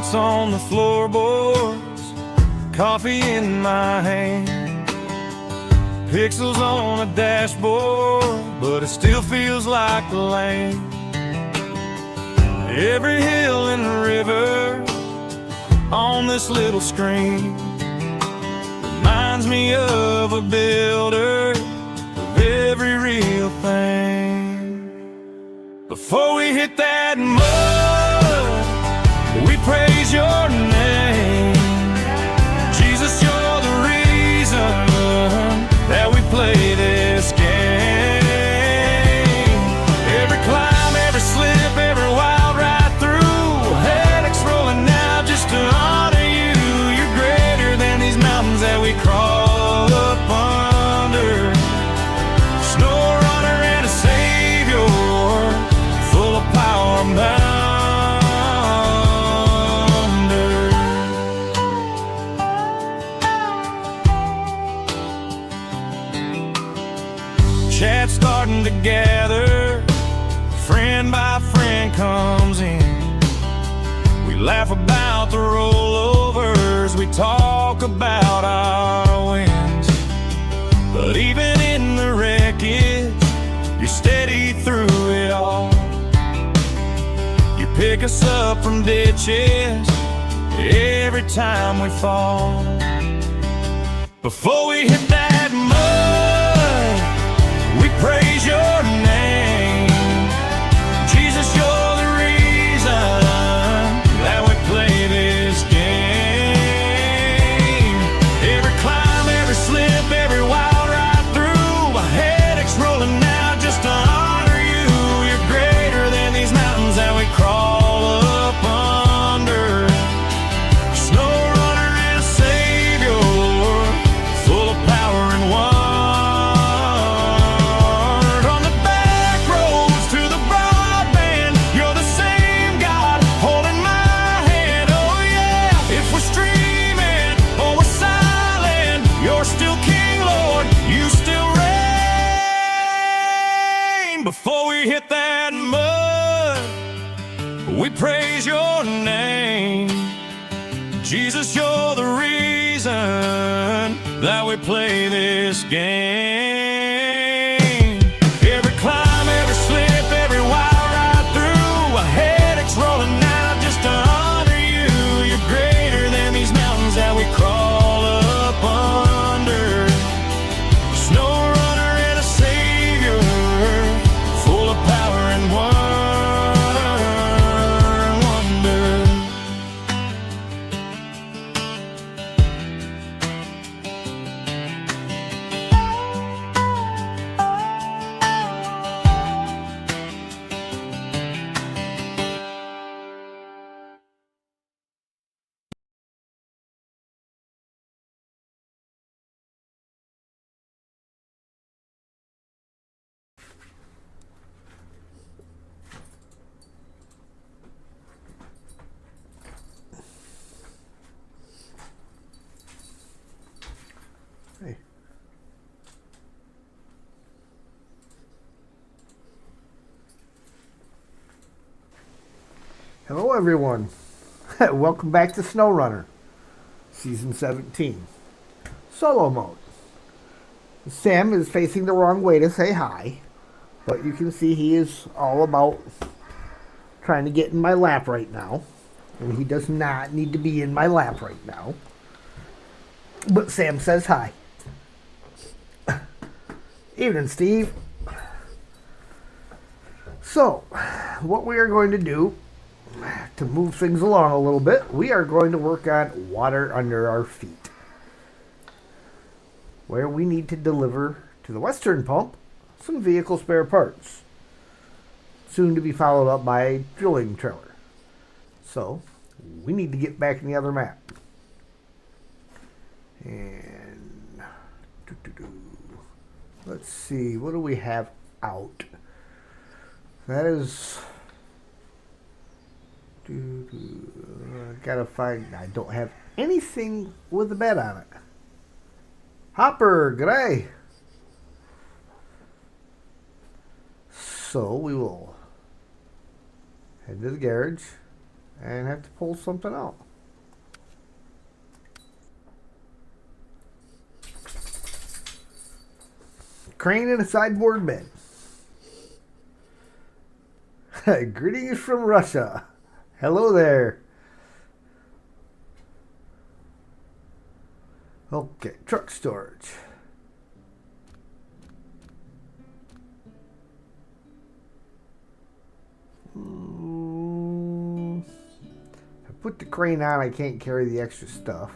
sheets on the floorboards, coffee in my hand, pixels on a dashboard, but it still feels like the land. Every hill and river on this little screen reminds me of a builder of every real thing. Before we hit that mud, we praise your name. Jesus, you're the reason that we play this game. Every climb, every slip, every wild ride through, headaches rolling now just to honor you. You're greater than these mountains that we crawl up under. Snowrunner and a savior, full of power and bound. Chat starting to gather, friend by friend comes in. We laugh about the rollovers, we talk about our wins. But even in the wreckage, you're steady through it all. You pick us up from ditches every time we fall. Before we hit that mud, we praise your name. Jesus, you're the reason that we play this game. Every climb, every slip, every wild ride through, my headaches rolling now just to honor you. You're greater than these mountains that we crawl up under. Snowrunner and a savior, full of power and wonder. Before we hit that mud, we praise your name. Jesus, you're the reason that we play this game. Every climb, every slip, every wild ride through, a headache's rolling now just to honor you. You're greater than these mountains that we crawl up under. Snowrunner and a savior, full of power and wonder. Hey. Hello everyone. Welcome back to Snowrunner, Season 17. Solo mode. Sam is facing the wrong way to say hi, but you can see he is all about trying to get in my lap right now. And he does not need to be in my lap right now. But Sam says hi. Evening, Steve. So, what we are going to do to move things along a little bit, we are going to work on water under our feet, where we need to deliver to the Western pump some vehicle spare parts, soon to be followed up by a drilling trailer. So, we need to get back in the other map. And let's see, what do we have out? That is, I gotta find, I don't have anything with a bed on it. Hopper, g'day. So we will head to the garage and have to pull something out. Crane and a sideboard bed. Greetings from Russia. Hello there. Okay, truck storage. If I put the crane on, I can't carry the extra stuff.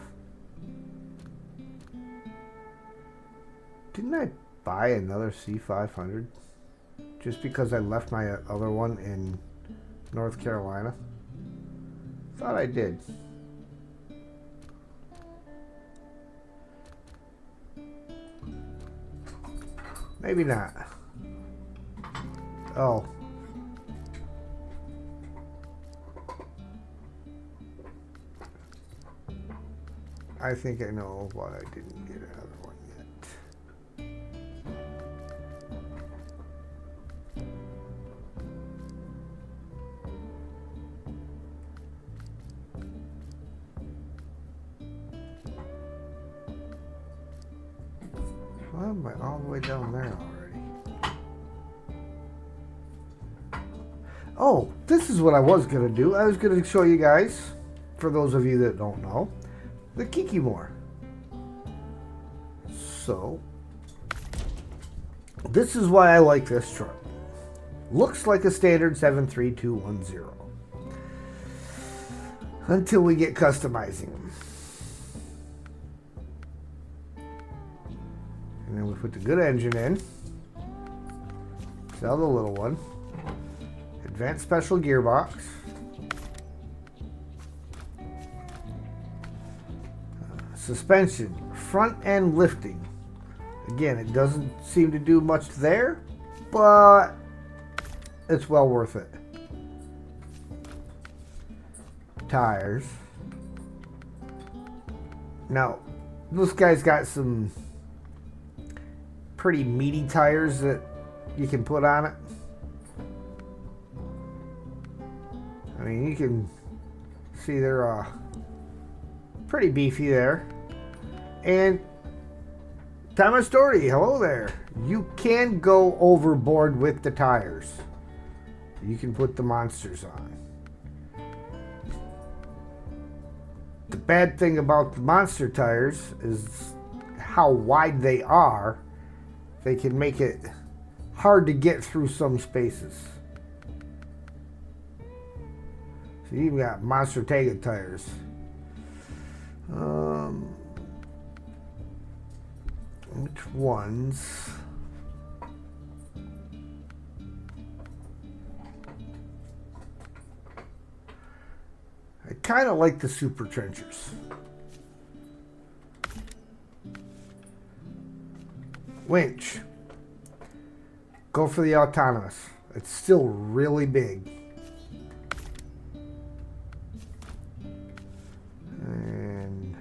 Didn't I buy another C500 just because I left my other one in North Carolina? Thought I did. Maybe not. Oh. I think I know why I didn't get another one yet. Why am I all the way down there already? Oh, this is what I was going to do. I was going to show you guys, for those of you that don't know, the Kikimore. So, this is why I like this truck. Looks like a standard 73210. Until we get customizing them. And then we put the good engine in. Sell the little one. Advanced special gearbox. Suspension, front end lifting. Again, it doesn't seem to do much there, but it's well worth it. Tires. Now, this guy's got some pretty meaty tires that you can put on it. I mean, you can see they're pretty beefy there. And Thomas Doherty, hello there. You can go overboard with the tires. You can put the monsters on. The bad thing about the monster tires is how wide they are. They can make it hard to get through some spaces. So you've got Monster Tega tires. Which ones? I kind of like the Super Trenchers. Winch. Go for the autonomous. It's still really big. And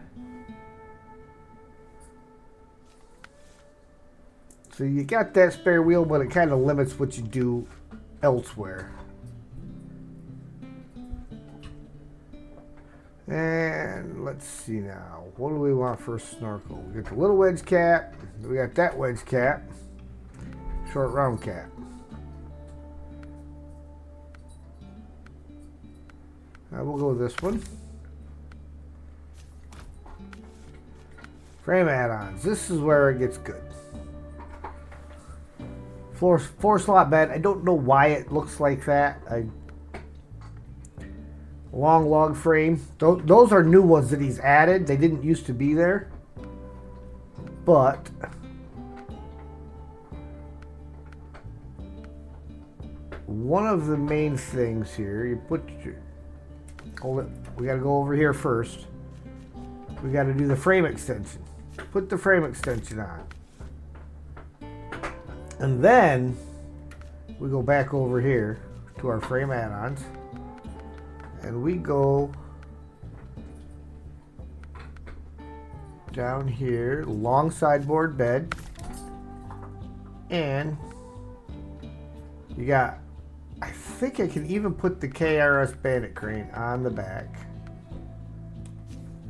so you got that spare wheel, but it kind of limits what you do elsewhere. And let's see now. What do we want for a snorkel? We got the little wedge cap. We got that wedge cap. Short round cap. We'll go with this one. Frame add-ons. This is where it gets good. Four slot bed. I don't know why it looks like that. Long log frame. Those are new ones that he's added. They didn't used to be there. But one of the main things here, you put your, hold it, we got to go over here first. We got to do the frame extension. Put the frame extension on. And then we go back over here to our frame add-ons. And we go down here, long sideboard bed. And you got, I think I can even put the KRS Bandit crane on the back.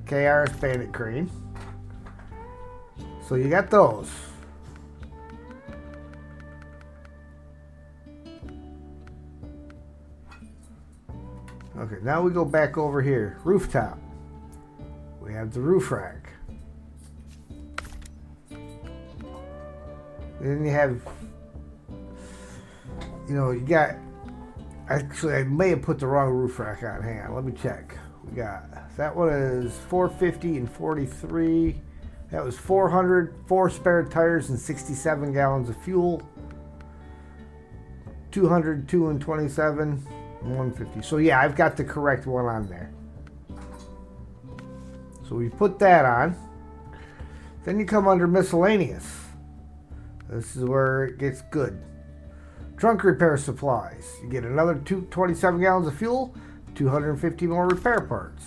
KRS Bandit crane. So you got those. Okay, now we go back over here. Rooftop. We have the roof rack. Then you have, you know, you got, actually I may have put the wrong roof rack on. Hang on, let me check. We got, that one is 450 and 43. That was 400, 4 spare tires and 67 gallons of fuel. 200, 2 and 27, and 150. So yeah, I've got the correct one on there. So we put that on. Then you come under miscellaneous. This is where it gets good. Trunk repair supplies. You get another 27 gallons of fuel, 250 more repair parts.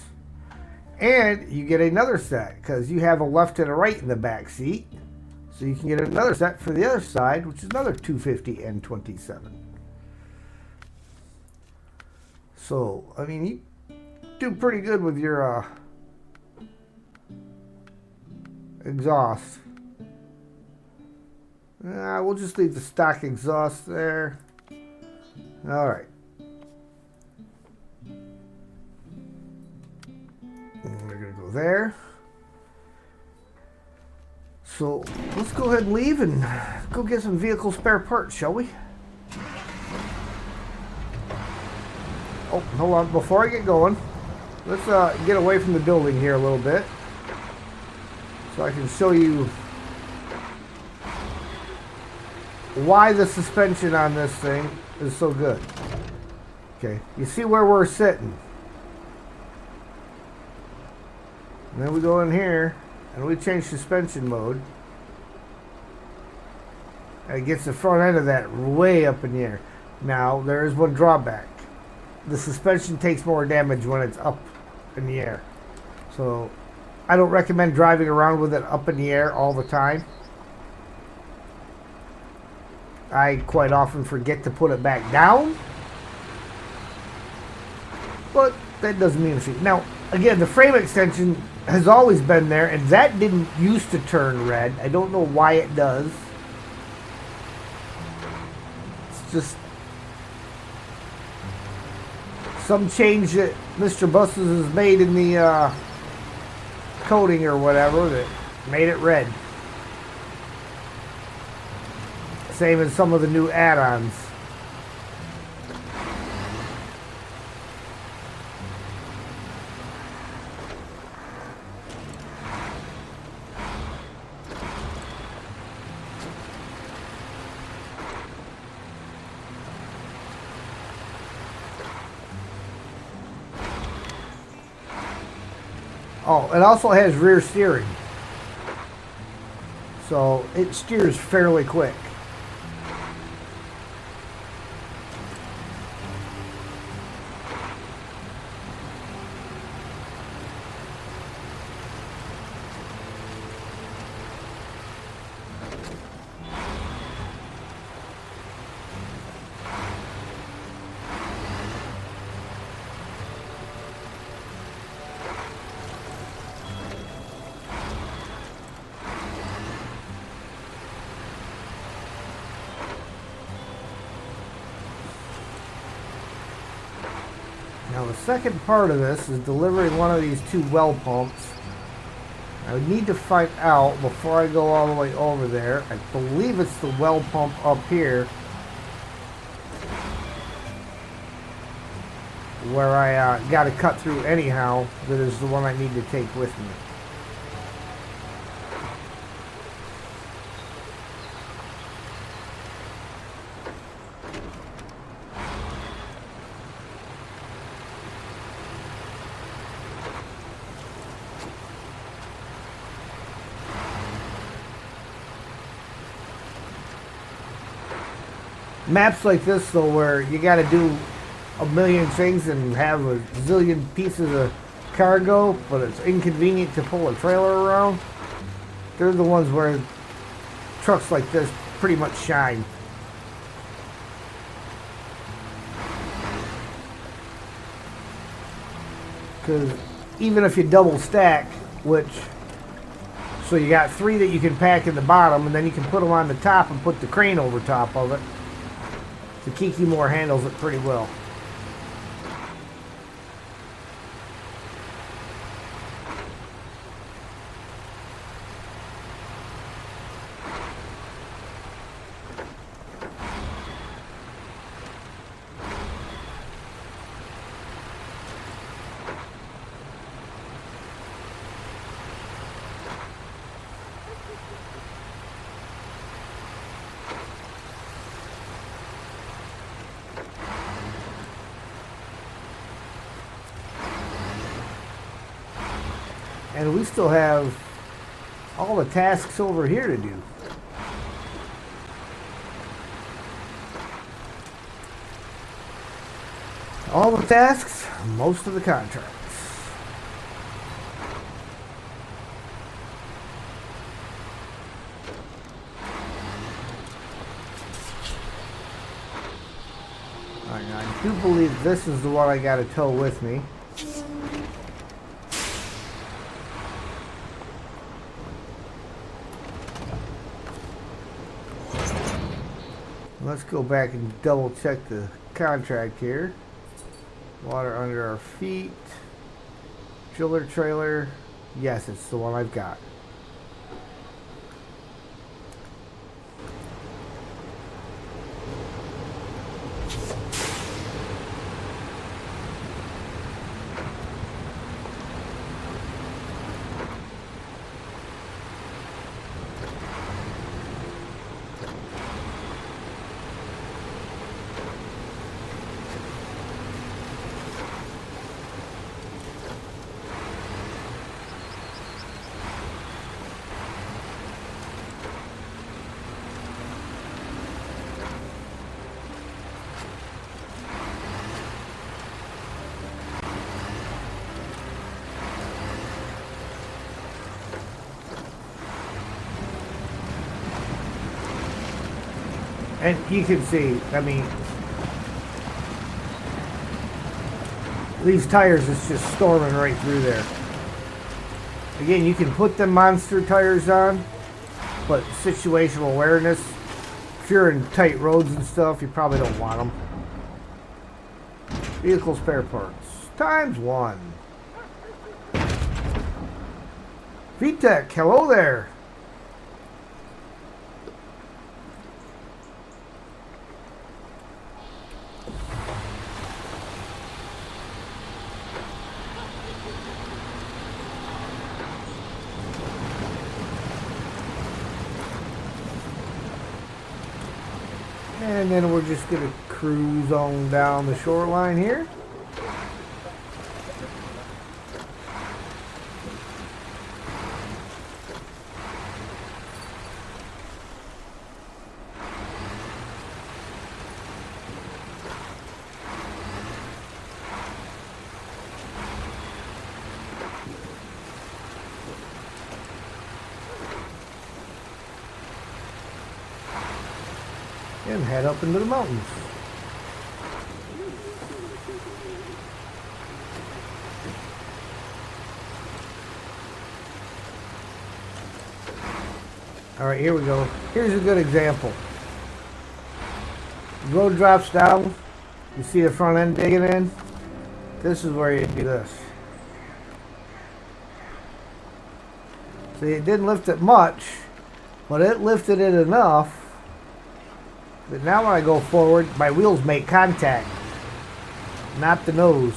And you get another set because you have a left and a right in the back seat. So you can get another set for the other side, which is another 250 and 27. So, I mean, you do pretty good with your exhaust. We'll just leave the stock exhaust there. All right. And we're going to go there. So let's go ahead and leave and go get some vehicle spare parts, shall we? Oh, hold on. Before I get going, let's get away from the building here a little bit so I can show you why the suspension on this thing is so good. Okay, you see where we're sitting. And then we go in here and we change suspension mode. And it gets the front end of that way up in the air. Now, there is one drawback. The suspension takes more damage when it's up in the air. So, I don't recommend driving around with it up in the air all the time. I quite often forget to put it back down. But that doesn't mean anything. Now, again, the frame extension has always been there, and that didn't used to turn red. I don't know why it does. It's just some change that Mr. Buses has made in the coating or whatever that made it red. Same as some of the new add-ons. Oh, it also has rear steering. So it steers fairly quick. Now the second part of this is delivering one of these 2 well pumps. I would need to find out before I go all the way over there. I believe it's the well pump up here where I got to cut through anyhow. That is the one I need to take with me. Maps like this, though, where you got to do a million things and have a zillion pieces of cargo, but it's inconvenient to pull a trailer around, they're the ones where trucks like this pretty much shine. Because even if you double stack, which, so you got 3 that you can pack in the bottom, and then you can put them on the top and put the crane over top of it. The Kikimore handles it pretty well. And we still have all the tasks over here to do. All the tasks, most of the contracts. Alright, now I do believe this is the one I gotta tow with me. Let's go back and double check the contract here. Water under our feet. Chiller trailer. Yes, it's the one I've got. And you can see, I mean, these tires is just storming right through there. Again, you can put them monster tires on, but situational awareness, if you're in tight roads and stuff, you probably don't want them. Vehicle spare parts, ×1. VTech, hello there. And then we're just going to cruise on down the shoreline here. And head up into the mountains. All right, here we go. Here's a good example. The road drops down. You see the front end digging in. This is where you do this. See, it didn't lift it much, but it lifted it enough. But now when I go forward, my wheels make contact, not the nose.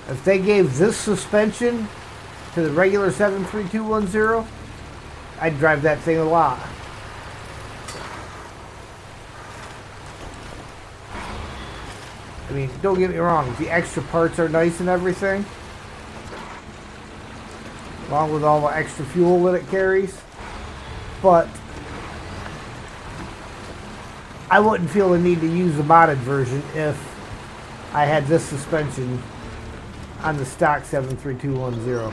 If they gave this suspension to the regular 73210, I'd drive that thing a lot. I mean, don't get me wrong, the extra parts are nice and everything, along with all the extra fuel that it carries, but I wouldn't feel the need to use the modded version if I had this suspension on the stock 73210.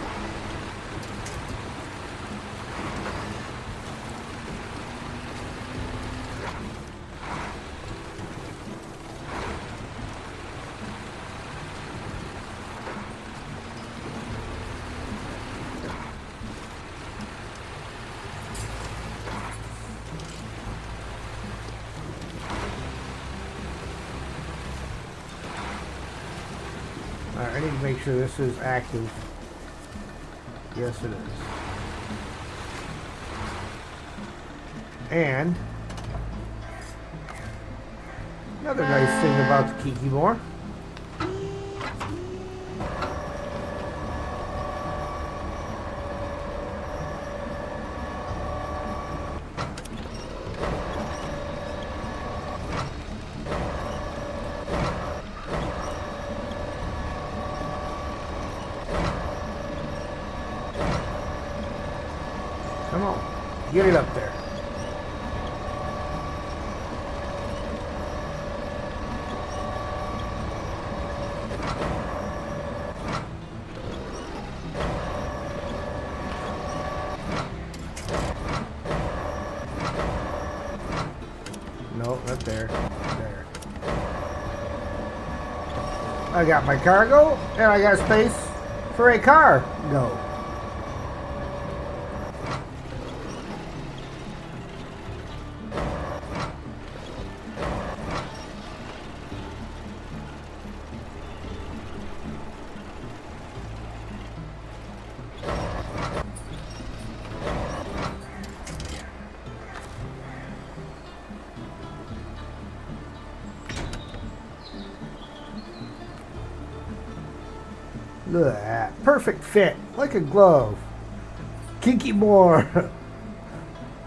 I need to make sure this is active. Yes, it is. And another nice thing about the Kiki More. Come on, get it up there. No, not there. There. I got my cargo, and I got space for a car. Go. Look at that. Perfect fit. Like a glove. Kiki Moore.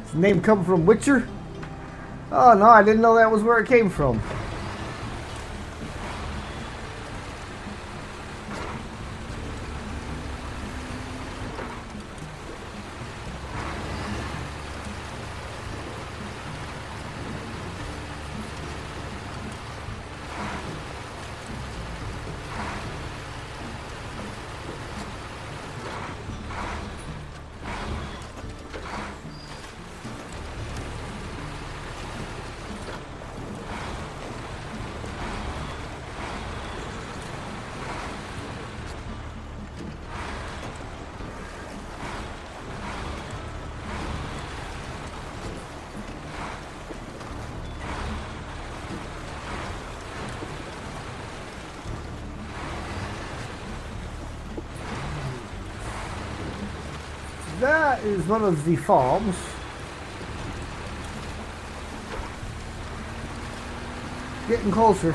His name come from Witcher? Oh no, I didn't know that was where it came from. That is one of the farms. Getting closer.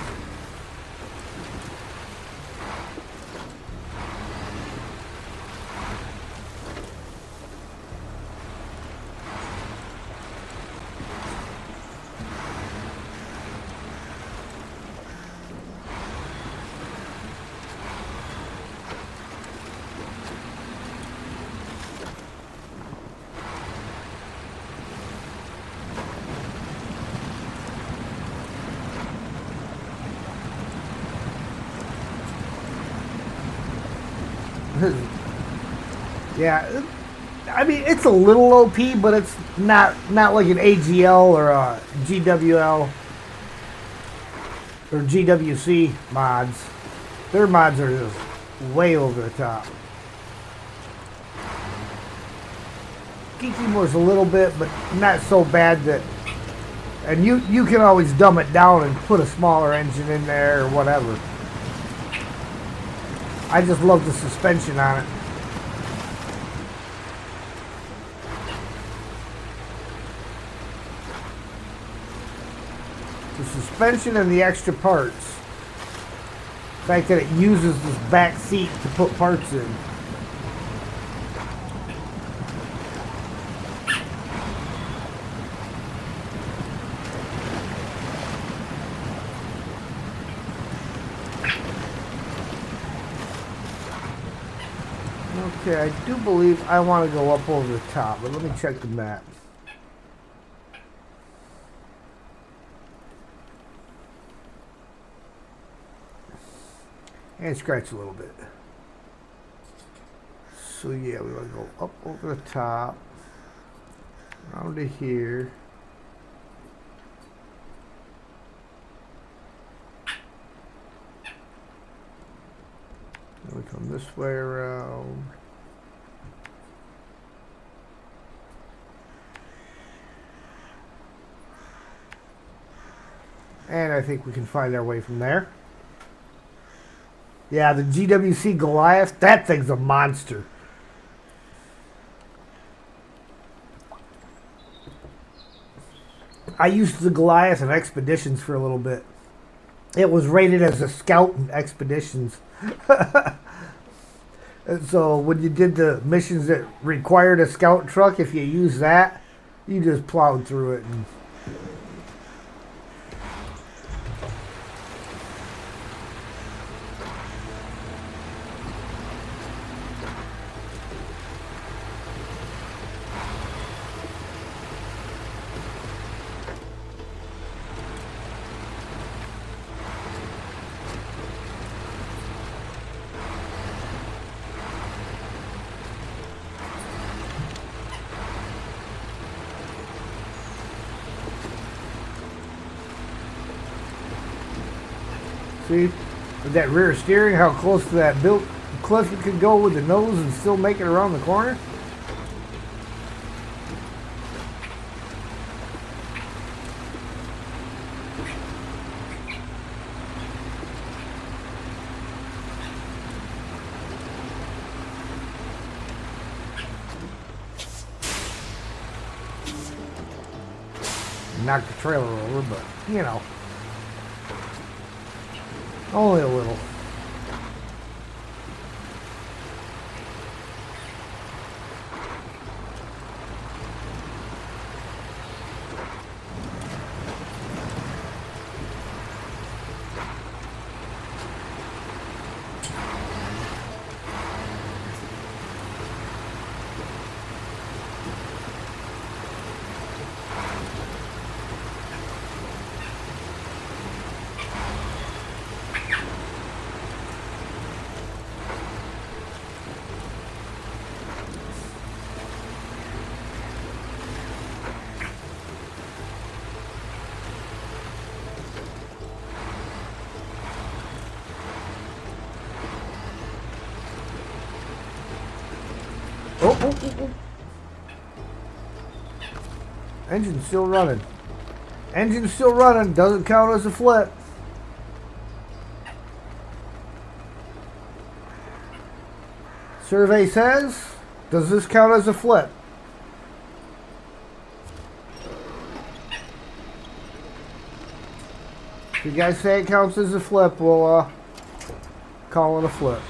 Yeah, I mean it's a little OP, but it's not like an AGL or a GWL or GWC mods. Their mods are just way over the top. Kiki Moore's a little bit, but not so bad that. And you can always dumb it down and put a smaller engine in there or whatever. I just love the suspension on it. The suspension and the extra parts. The fact that it uses this back seat to put parts in. Okay, I do believe I want to go up over the top, but let me check the map. And scratch a little bit. So yeah, we want to go up over the top, around to here. Then we come this way around. And I think we can find our way from there. Yeah, the GWC Goliath, that thing's a monster. I used the Goliath in Expeditions for a little bit. It was rated as a scout in Expeditions. And so when you did the missions that required a scout truck, if you used that, you just plowed through it. And see, with that rear steering, how close to that built cliff it could go with the nose and still make it around the corner. Knocked the trailer over, but you know, only a little. Oh. Engine's still running. Engine's still running. Doesn't count as a flip. Survey says, does this count as a flip? If you guys say it counts as a flip, we'll call it a flip.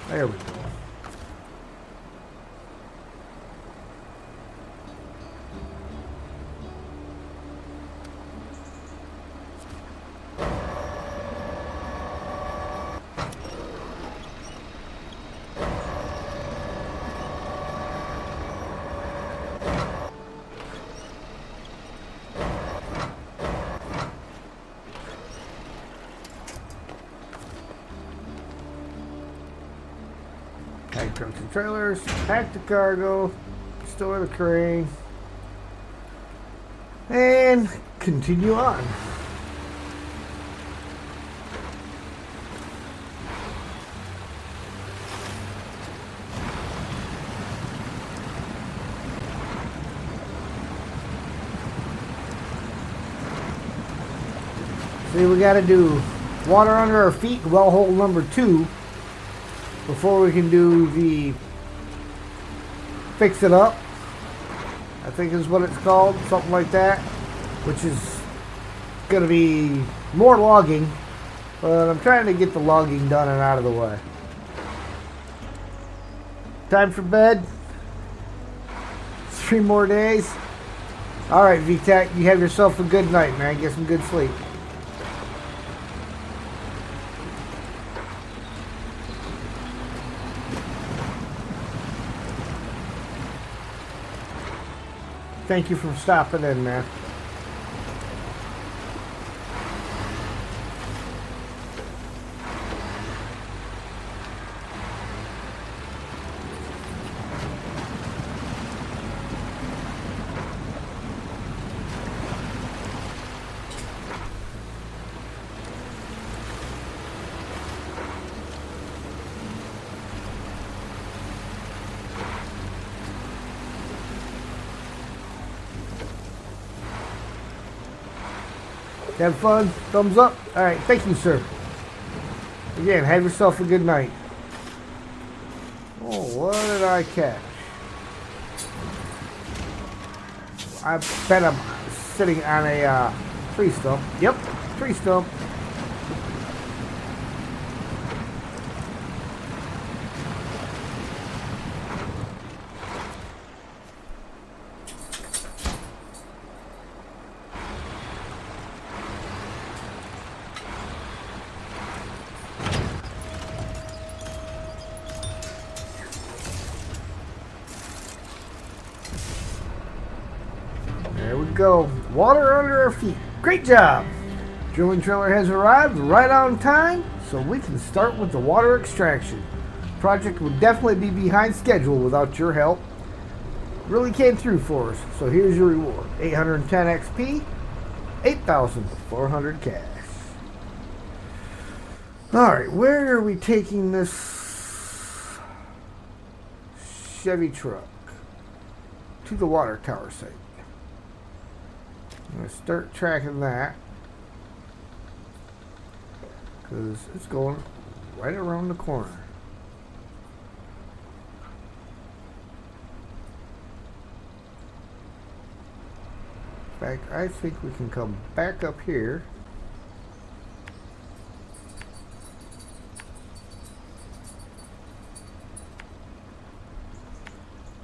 There we go. Pack trucks and trailers, pack the cargo, store the crane, and continue on. See, we got to do water under our feet, well hole number 2. Before we can do the fix it up, I think is what it's called, something like that, which is going to be more logging, but I'm trying to get the logging done and out of the way. Time for bed. 3 more days. Alright, VTech, you have yourself a good night, man. Get some good sleep. Thank you for stopping in, man. Have fun. Thumbs up. All right. Thank you, sir. Again, have yourself a good night. Oh, what did I catch? I bet I'm sitting on a tree stump. Yep, tree stump. There we go. Water under our feet. Great job. Drilling trailer has arrived right on time, so we can start with the water extraction. Project would definitely be behind schedule without your help. Really came through for us, so here's your reward. 810 XP, 8,400 cash. Alright, where are we taking this Chevy truck? To the water tower site. I'm going to start tracking that, because it's going right around the corner. In fact, I think we can come back up here.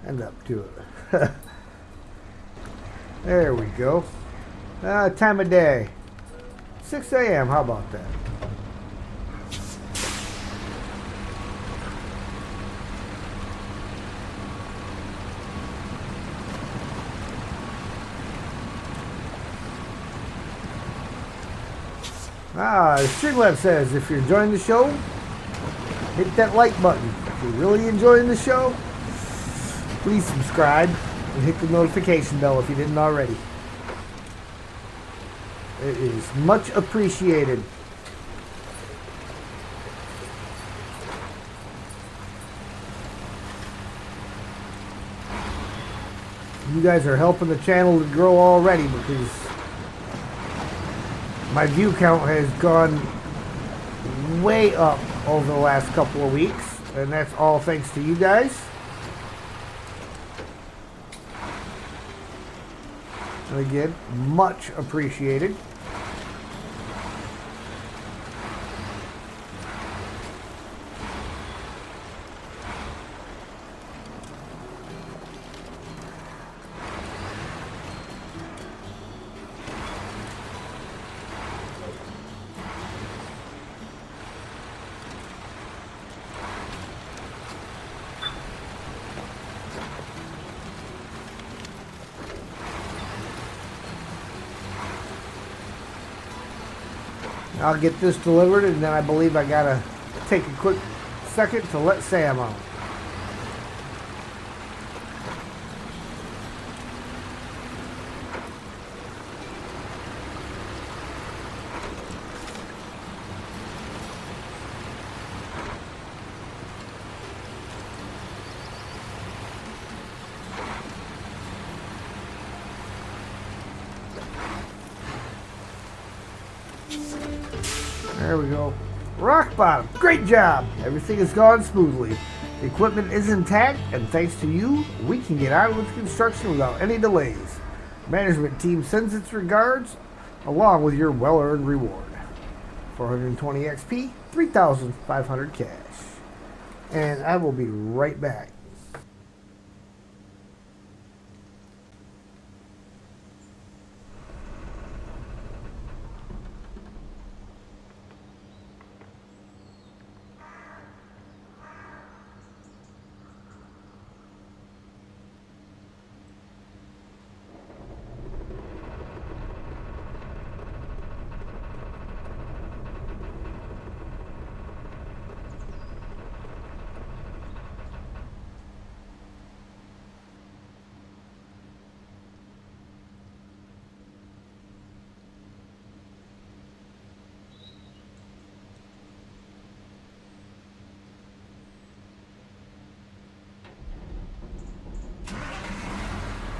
And up to it. There we go. Time of day. 6 a.m. How about that? Streamlab says, if you're enjoying the show, hit that like button. If you're really enjoying the show, please subscribe and hit the notification bell if you didn't already. It is much appreciated. You guys are helping the channel to grow already, because my view count has gone way up over the last couple of weeks, and that's all thanks to you guys. And again, much appreciated. I'll get this delivered, and then I believe I gotta take a quick second to let Sam out. There we go. Rock bottom. Great job. Everything has gone smoothly. The equipment is intact, and thanks to you, we can get on with construction without any delays. Management team sends its regards, along with your well-earned reward. 420 XP, 3,500 cash. And I will be right back.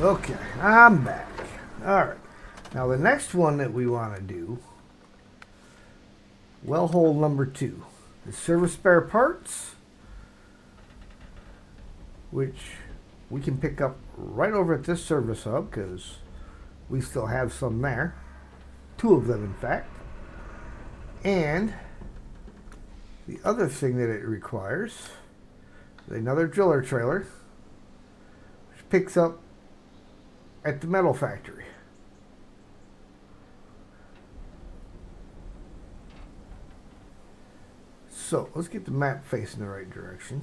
Okay, I'm back. Alright. Now the next one that we want to do, well hole number 2, is service spare parts, which we can pick up right over at this service hub because we still have some there. 2 of them, in fact. And the other thing that it requires is another driller trailer, which picks up at the metal factory. So let's get the map facing the right direction.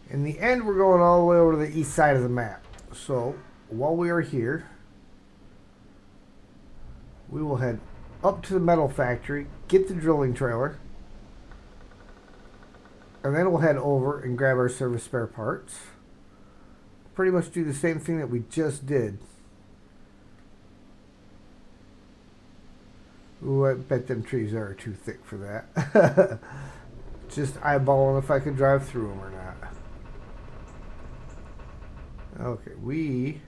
In the end, we're going all the way over to the east side of the map. So while we are here, we will head up to the metal factory, get the drilling trailer, and then we'll head over and grab our service spare parts. Pretty much do the same thing that we just did. Ooh, I bet them trees are too thick for that. Just eyeballing if I could drive through them or not. Okay, we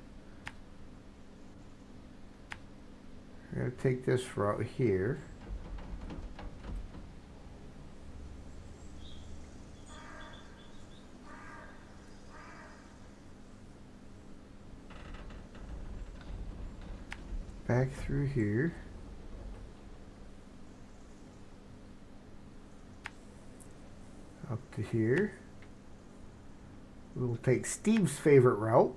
are going to take this route here. Back through here. Up to here. We will take Steve's favorite route.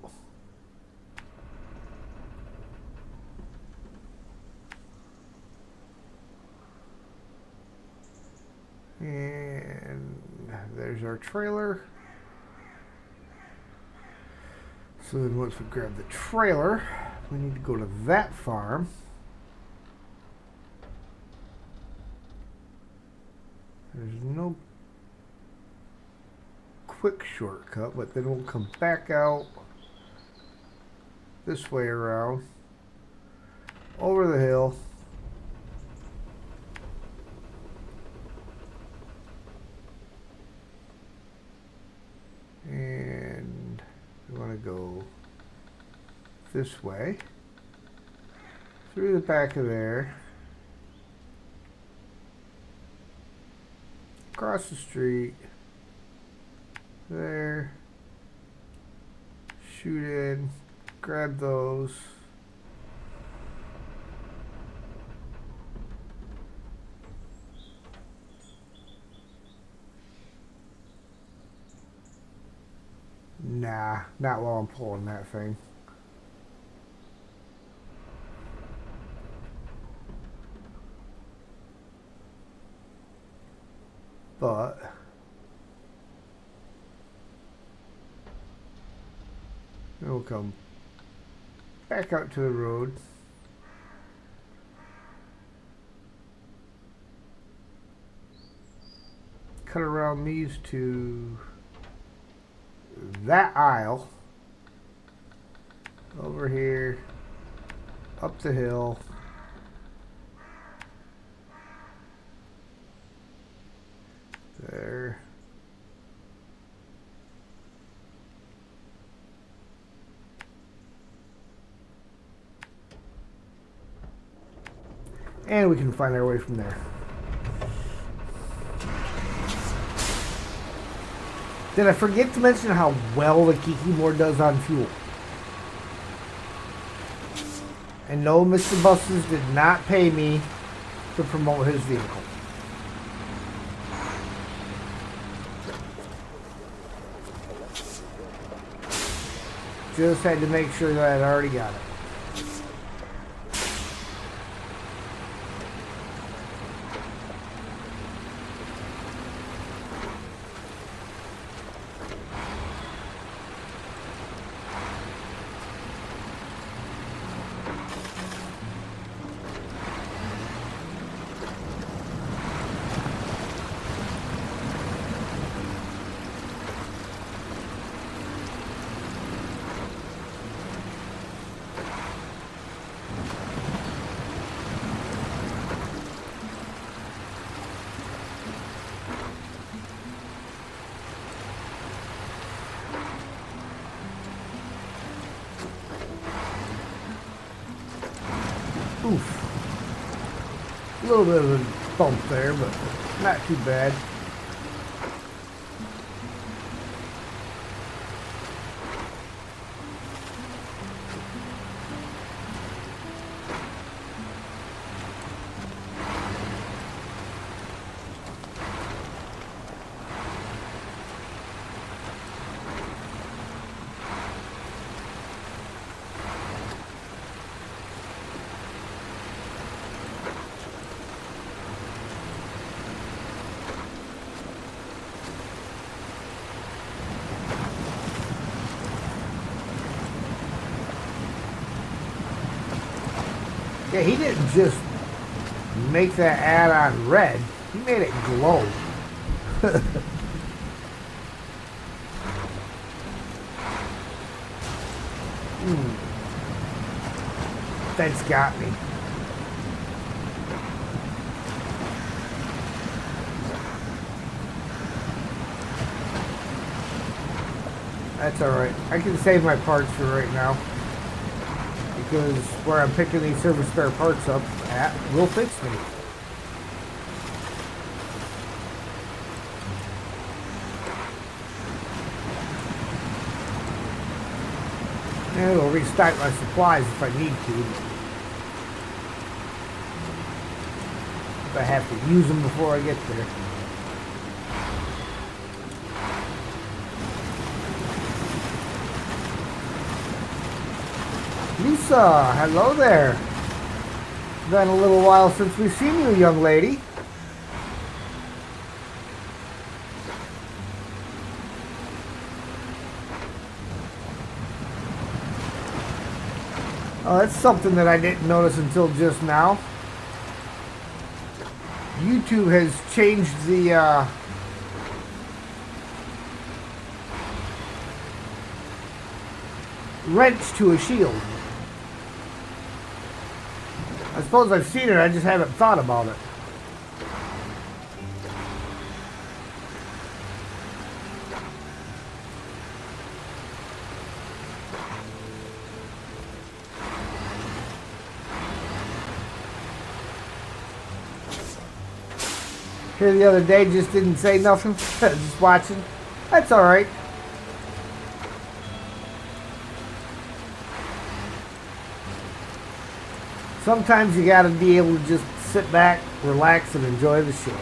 And there's our trailer. So then once we grab the trailer, we need to go to that farm. There's no quick shortcut, but then we'll come back out this way around, over the hill, and we want to go this way, through the back of there, across the street, there, shoot in, grab those, nah, not while I'm pulling that thing. But we'll come back out to the road. Cut around these to that aisle. Over here. Up the hill. There. And we can find our way from there. Did I forget to mention how well the Kiki board does on fuel? And no, Mr. Buses did not pay me to promote his vehicle. Just had to make sure that I'd already got it. A little bit of a bump there, but not too bad. Yeah, he didn't just make that add-on red. He made it glow. That's got me. That's alright. I can save my parts for right now. Because where I'm picking these service spare parts up at will fix me. And it'll restock my supplies if I need to. If I have to use them before I get there. Lisa, hello there. Been a little while since we've seen you, young lady. Oh, that's something that I didn't notice until just now. YouTube has changed the wrench to a shield. I suppose I've seen it, I just haven't thought about it. Here the other day, just didn't say nothing, just watching. That's alright. Sometimes you gotta be able to just sit back, relax, and enjoy the show.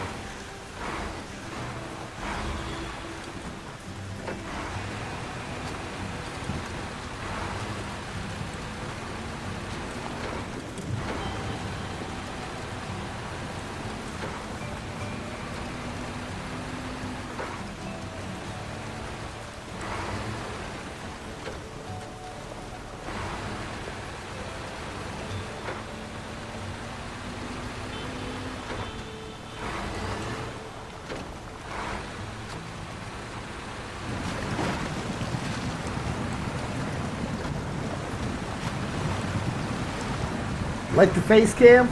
Like the face cam?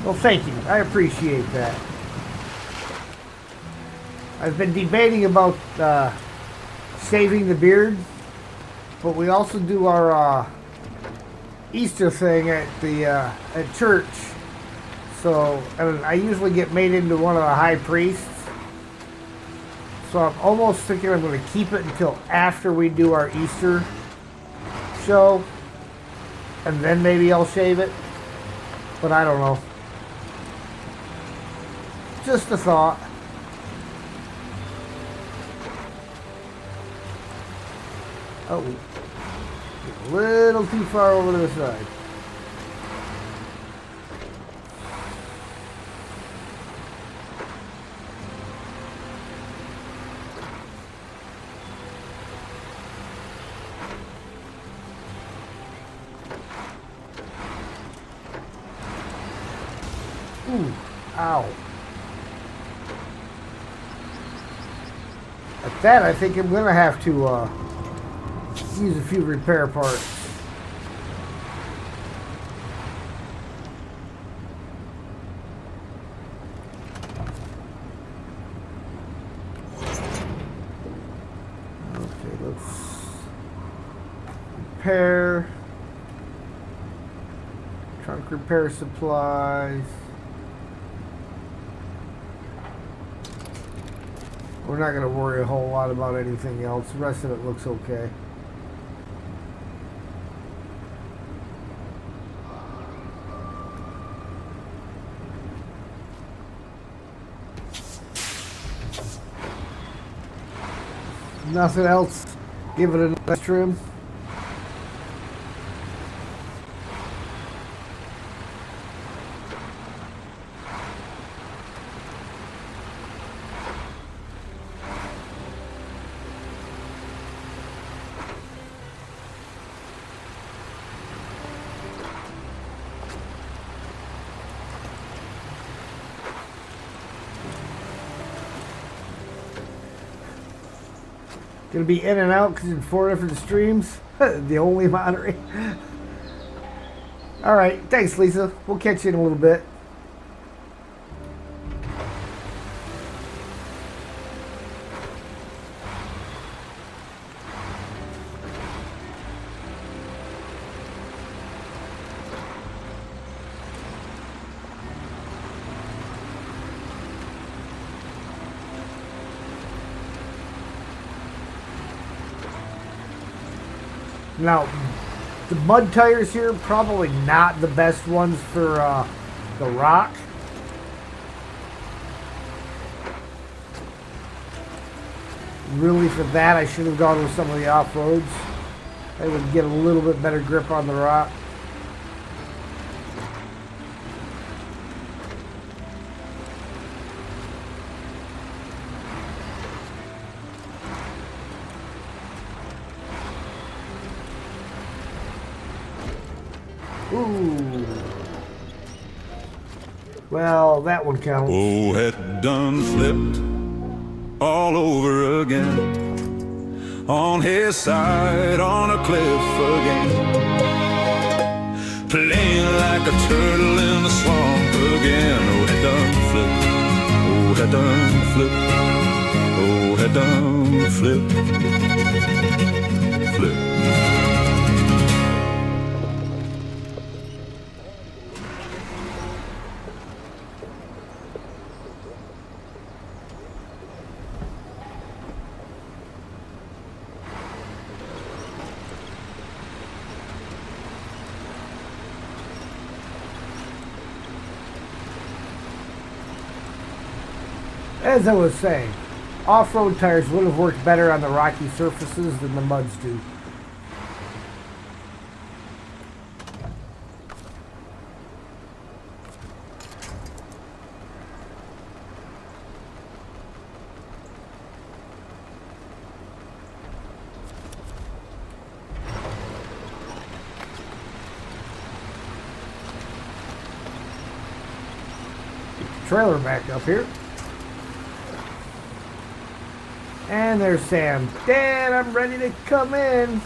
Well, thank you. I appreciate that. I've been debating about shaving the beard, but we also do our Easter thing at the at church. So, and I usually get made into one of the high priests. So I'm almost thinking I'm going to keep it until after we do our Easter show, and then maybe I'll shave it, but I don't know. Just a thought. Oh, a little too far over to the side. Ooh, ow. At that, I think I'm going to have to use a few repair parts. Okay, let's repair. Trunk repair supplies. We're not going to worry a whole lot about anything else. The rest of it looks okay. Nothing else. Give it a nice trim. Gonna be in and out because in 4 different streams. The only moderator. Alright, thanks Lisa. We'll catch you in a little bit. Now, the mud tires here, probably not the best ones for the rock. Really, for that, I should have gone with some of the off-roads. I would get a little bit better grip on the rock. Ooh. Well, that one counts. Oh, had done flipped all over again. On his side, on a cliff again. Playing like a turtle in the swamp again. Oh, had done flipped. Oh, had done flipped. Oh, had done flipped. Flipped. As I was saying, off-road tires would have worked better on the rocky surfaces than the muds do. Get the trailer back up here. And there's Sam. Dad, I'm ready to come in.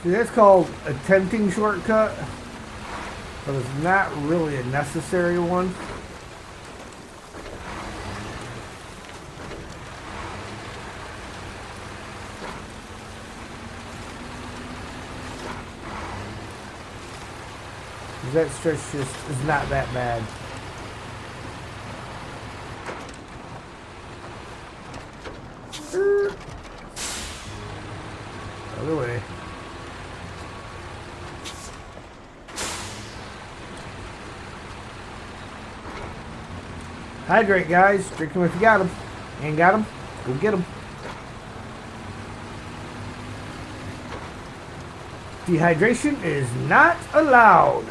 See, that's called a tempting shortcut, but it's not really a necessary one. That stretch just is not that bad. Other way. Hydrate, guys. Drink them if you got them. Ain't got them? Go get them. Dehydration is not allowed.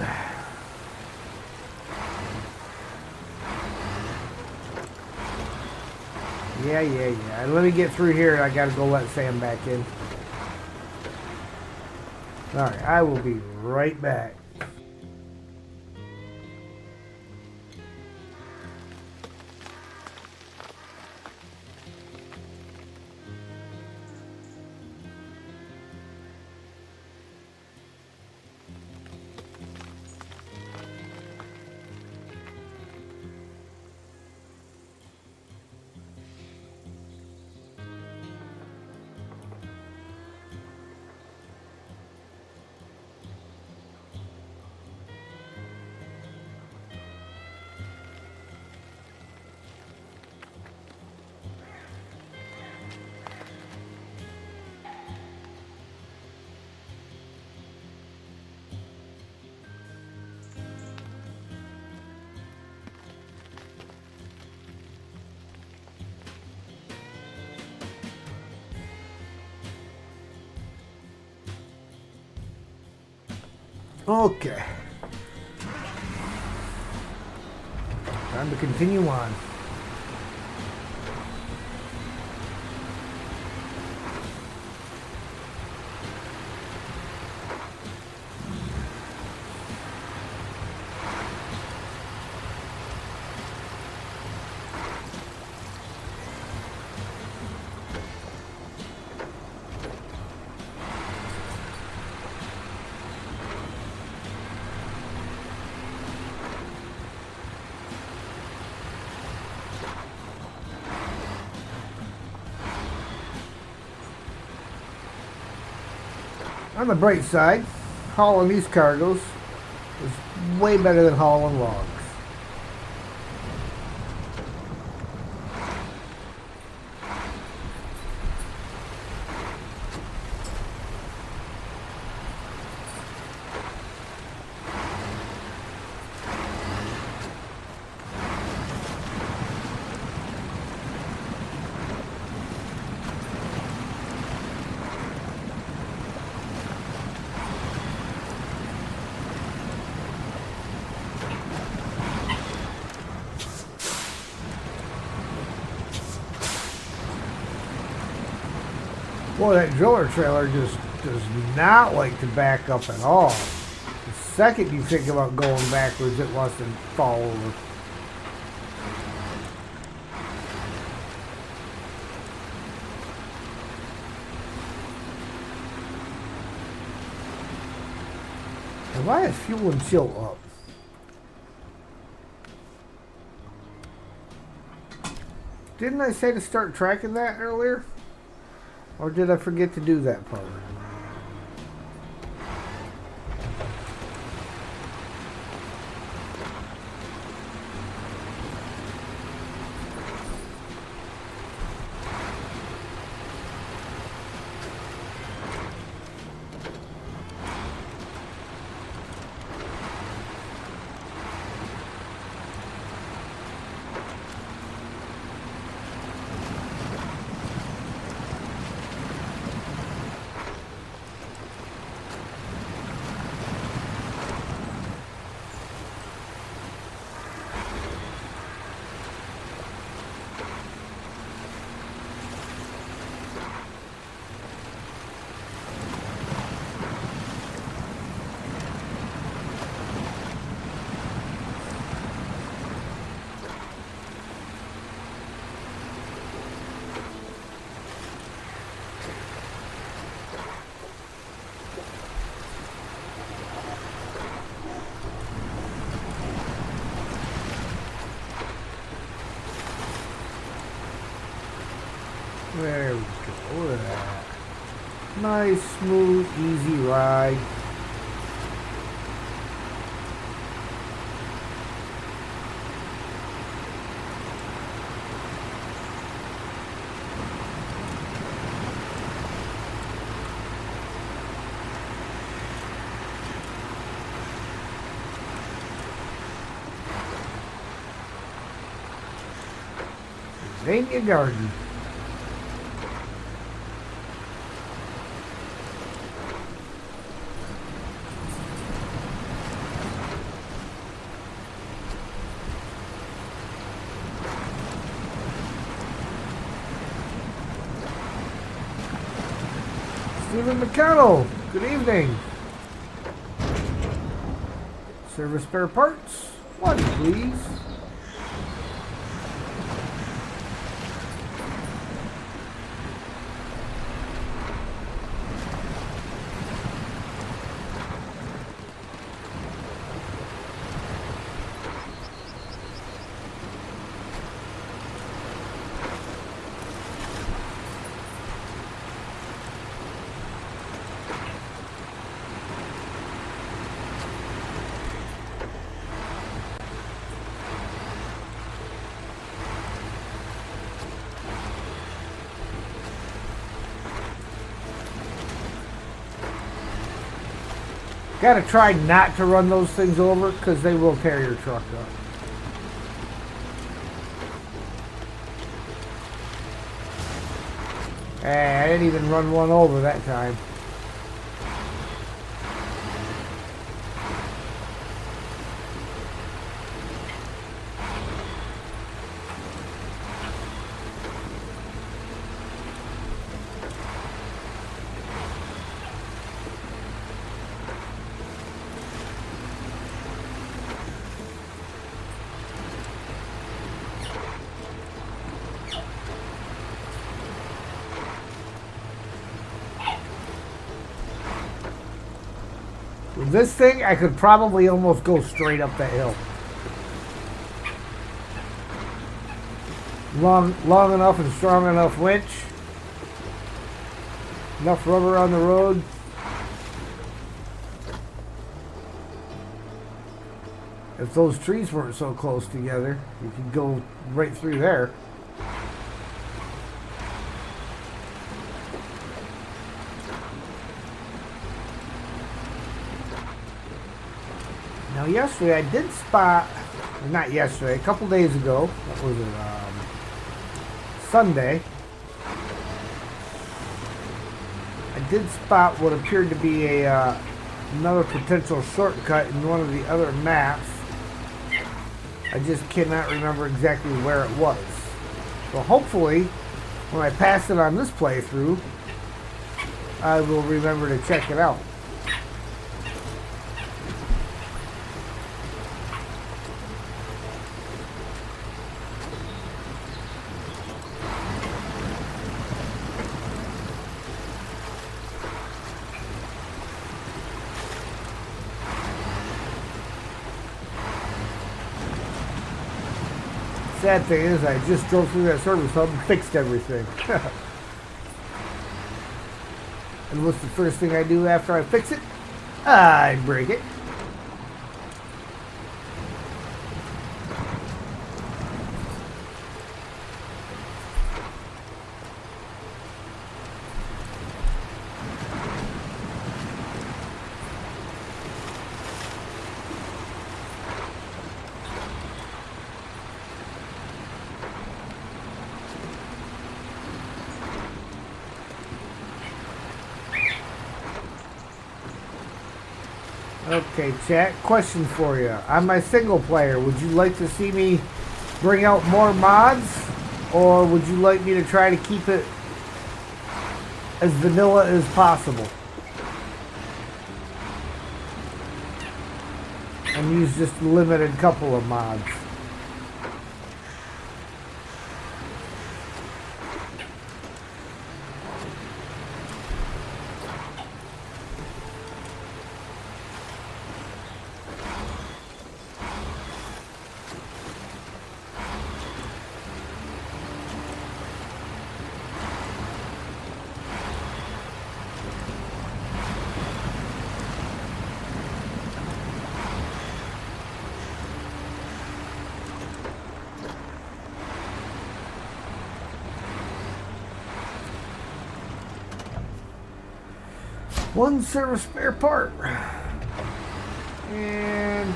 Yeah. Let me get through here. I gotta go let Sam back in. Alright, I will be right back. Okay. Time to continue on. On the bright side, hauling these cargoes is way better than hauling logs. Boy, that driller trailer just does not like to back up at all. The second you think about going backwards, it wants to fall over. And why is fuel and chill up? Didn't I say to start tracking that earlier? Or did I forget to do that part? There we go. Look at that. Nice, smooth, easy ride. Ain't your garden. Stephen McConnell, good evening. Service spare parts, 1 please. Gotta try not to run those things over because they will tear your truck up. Hey, I didn't even run one over that time. With this thing, I could probably almost go straight up the hill. Long enough and strong enough winch. Enough rubber on the road. If those trees weren't so close together, you could go right through there. Now yesterday I did spot, not yesterday, a couple days ago, what was it, Sunday, I did spot what appeared to be a another potential shortcut in one of the other maps. I just cannot remember exactly where it was. So hopefully, when I pass it on this playthrough, I will remember to check it out. Sad thing is, I just drove through that service hub and fixed everything. And what's the first thing I do after I fix it? I break it. Okay, chat, question for you. On my single player, would you like to see me bring out more mods? Or would you like me to try to keep it as vanilla as possible? And use just a limited couple of mods. One service spare part. And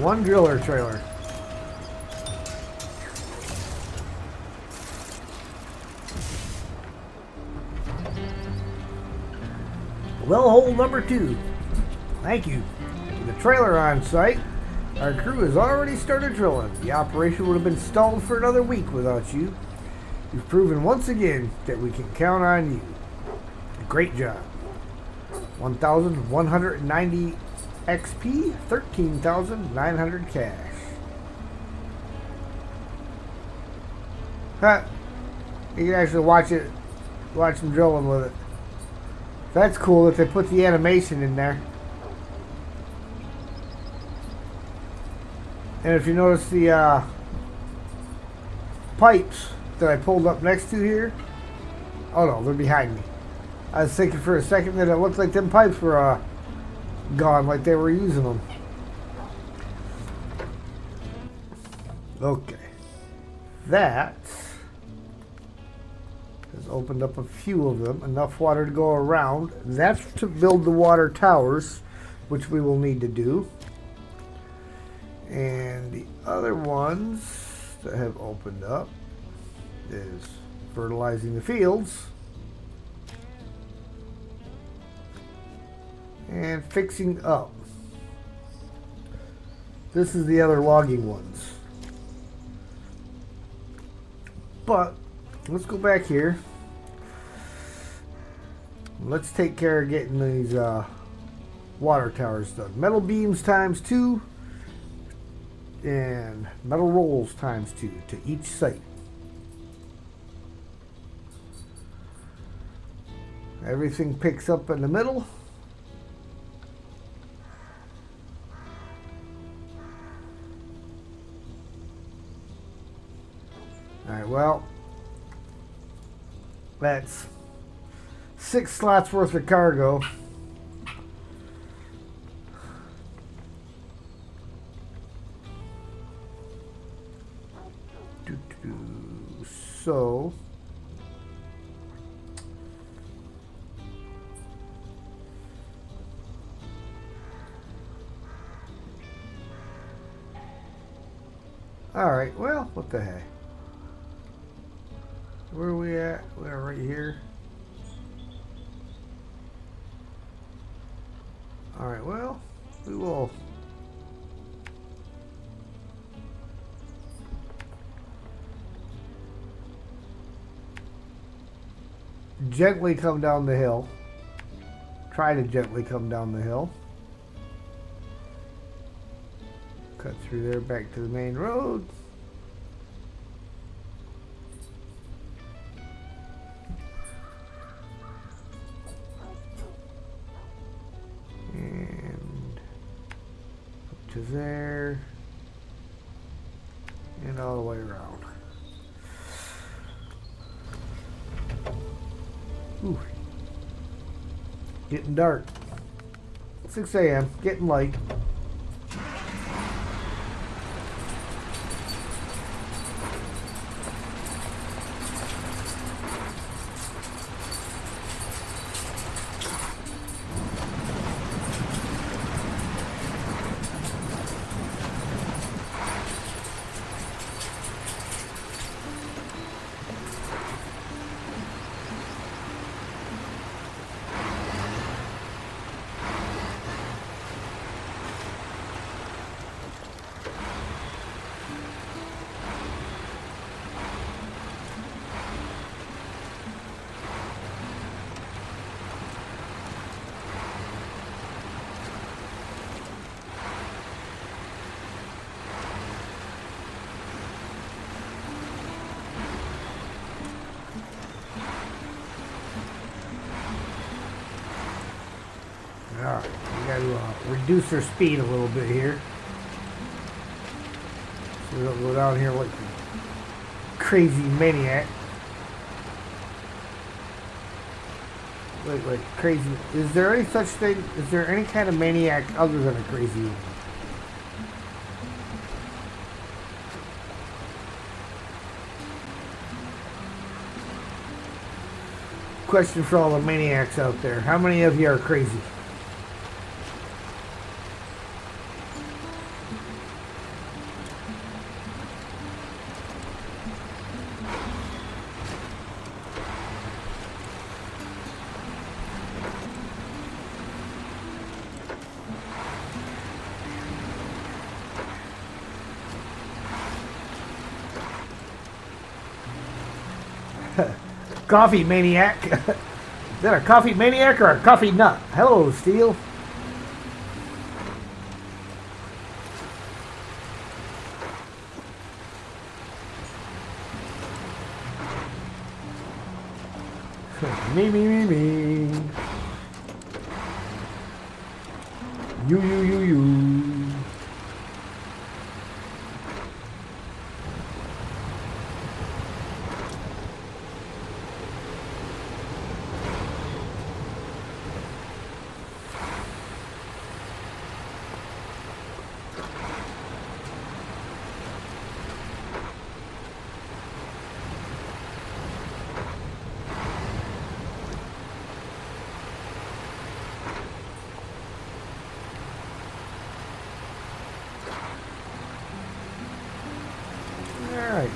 one driller trailer. Well hole number 2. Thank you. With the trailer on site, our crew has already started drilling. The operation would have been stalled for another week without you. You've proven once again that we can count on you. Great job. 1,190 XP, 13,900 cash. Huh. You can actually watch them drilling with it. That's cool that they put the animation in there. And if you notice the pipes that I pulled up next to here, oh no, they're behind me. I was thinking for a second that it looked like them pipes were gone, like they were using them. Okay. That has opened up a few of them, enough water to go around. That's to build the water towers, which we will need to do. And the other ones that have opened up is fertilizing the fields and fixing up. This is the other logging ones. But let's go back here. Let's take care of getting these water towers done. Metal beams ×2 and metal rolls ×2 to each site. Everything picks up in the middle. Alright, well, that's 6 slots worth of cargo. So, alright, well, what the heck? Where are we at? We're right here. Alright, well, we will gently come down the hill. Try to gently come down the hill. Cut through there back to the main road. And up to there. And all the way around. Ooh. Getting dark. 6 a.m. Getting light. Alright, we got to reduce our speed a little bit here. So we don't go down here like a crazy maniac. Like crazy. Is there any such thing? Is there any kind of maniac other than a crazy one? Question for all the maniacs out there. How many of you are crazy? Coffee maniac. Is that a coffee maniac or a coffee nut? Hello, Steel. Me. You. Alright.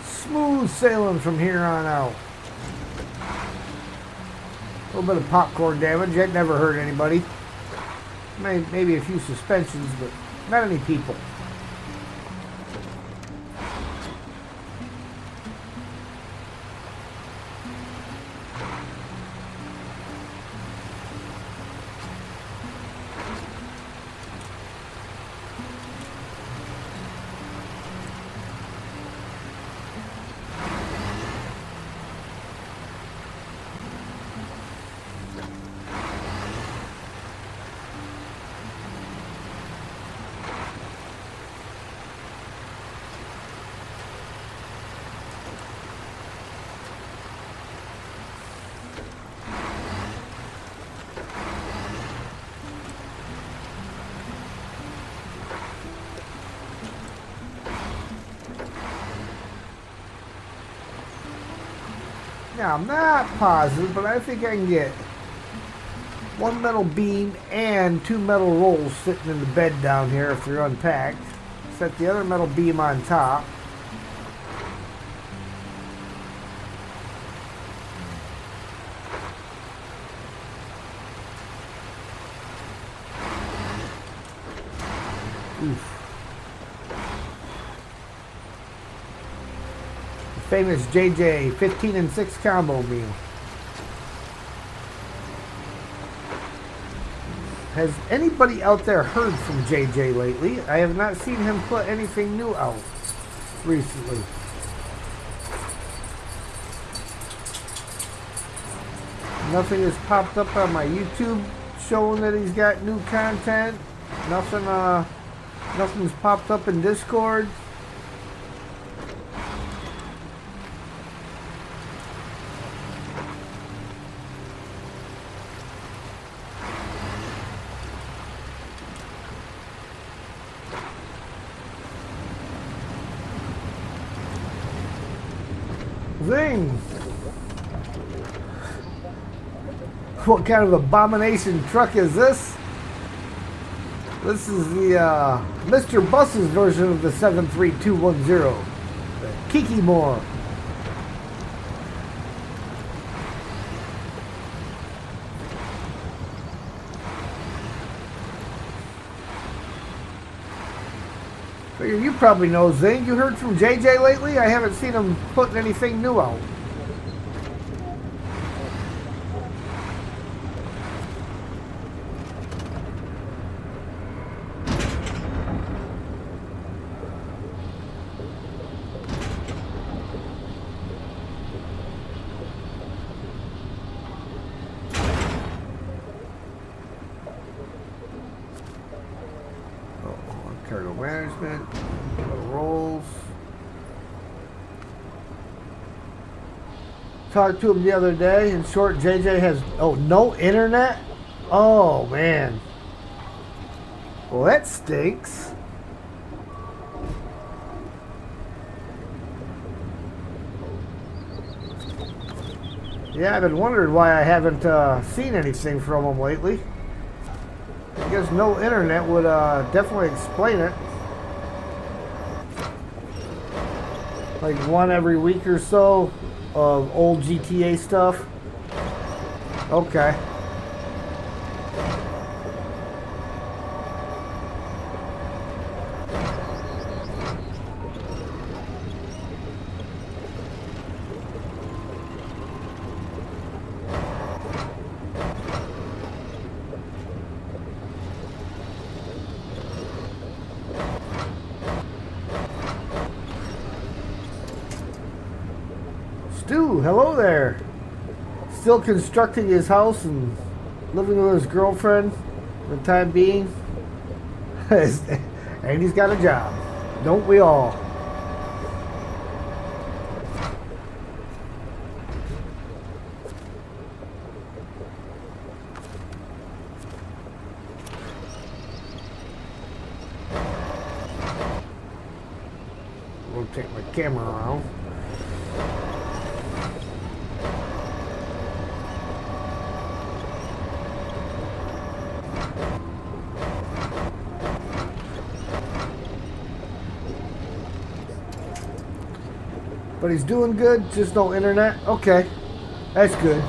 Smooth sailing from here on out. A little bit of popcorn damage. That never hurt anybody. Maybe a few suspensions, but not any people. Now, I'm not positive, but I think I can get one metal beam and two metal rolls sitting in the bed down here if they're unpacked. Set the other metal beam on top. Oof. Famous JJ 15 and 6 combo meal. Has anybody out there heard from JJ lately? I have not seen him put anything new out recently. Nothing has popped up on my YouTube showing that he's got new content. Nothing's popped up in Discord. Zing! What kind of abomination truck is this? This is the Mr. Bus's version of the 73210. The Kikimore. Figure you probably know, Zing. You heard from JJ lately? I haven't seen him putting anything new out. Cargo management, rolls. Talked to him the other day. In short, JJ has no internet. Oh man. Well, that stinks. Yeah, I've been wondering why I haven't seen anything from him lately. I guess no internet would definitely explain it. Like one every week or so of old GTA stuff. Okay. Stu, hello there. Still constructing his house and living with his girlfriend for the time being. And he's got a job. Don't we all? We'll take my camera around. But he's doing good, just no internet? Okay, that's good.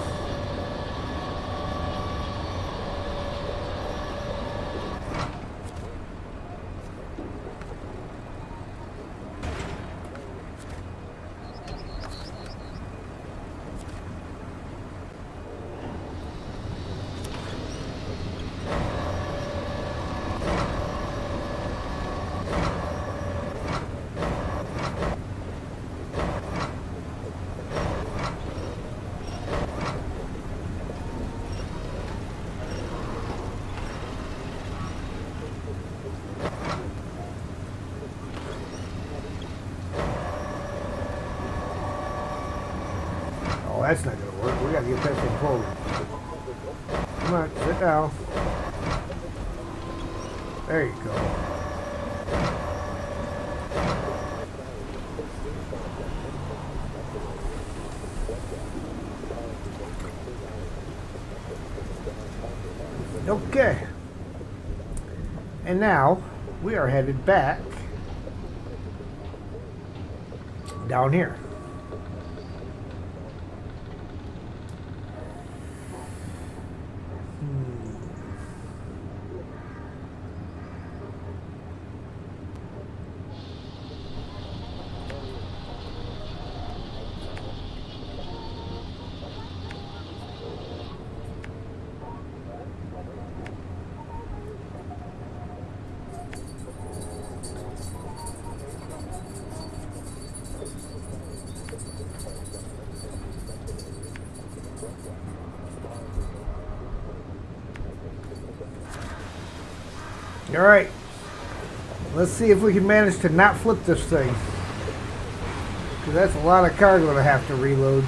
Oh, that's not gonna work. We gotta get that thing forward. Come on, sit down. There you go. Okay. And now we are headed back down here. All right, let's see if we can manage to not flip this thing, because that's a lot of cargo to have to reload.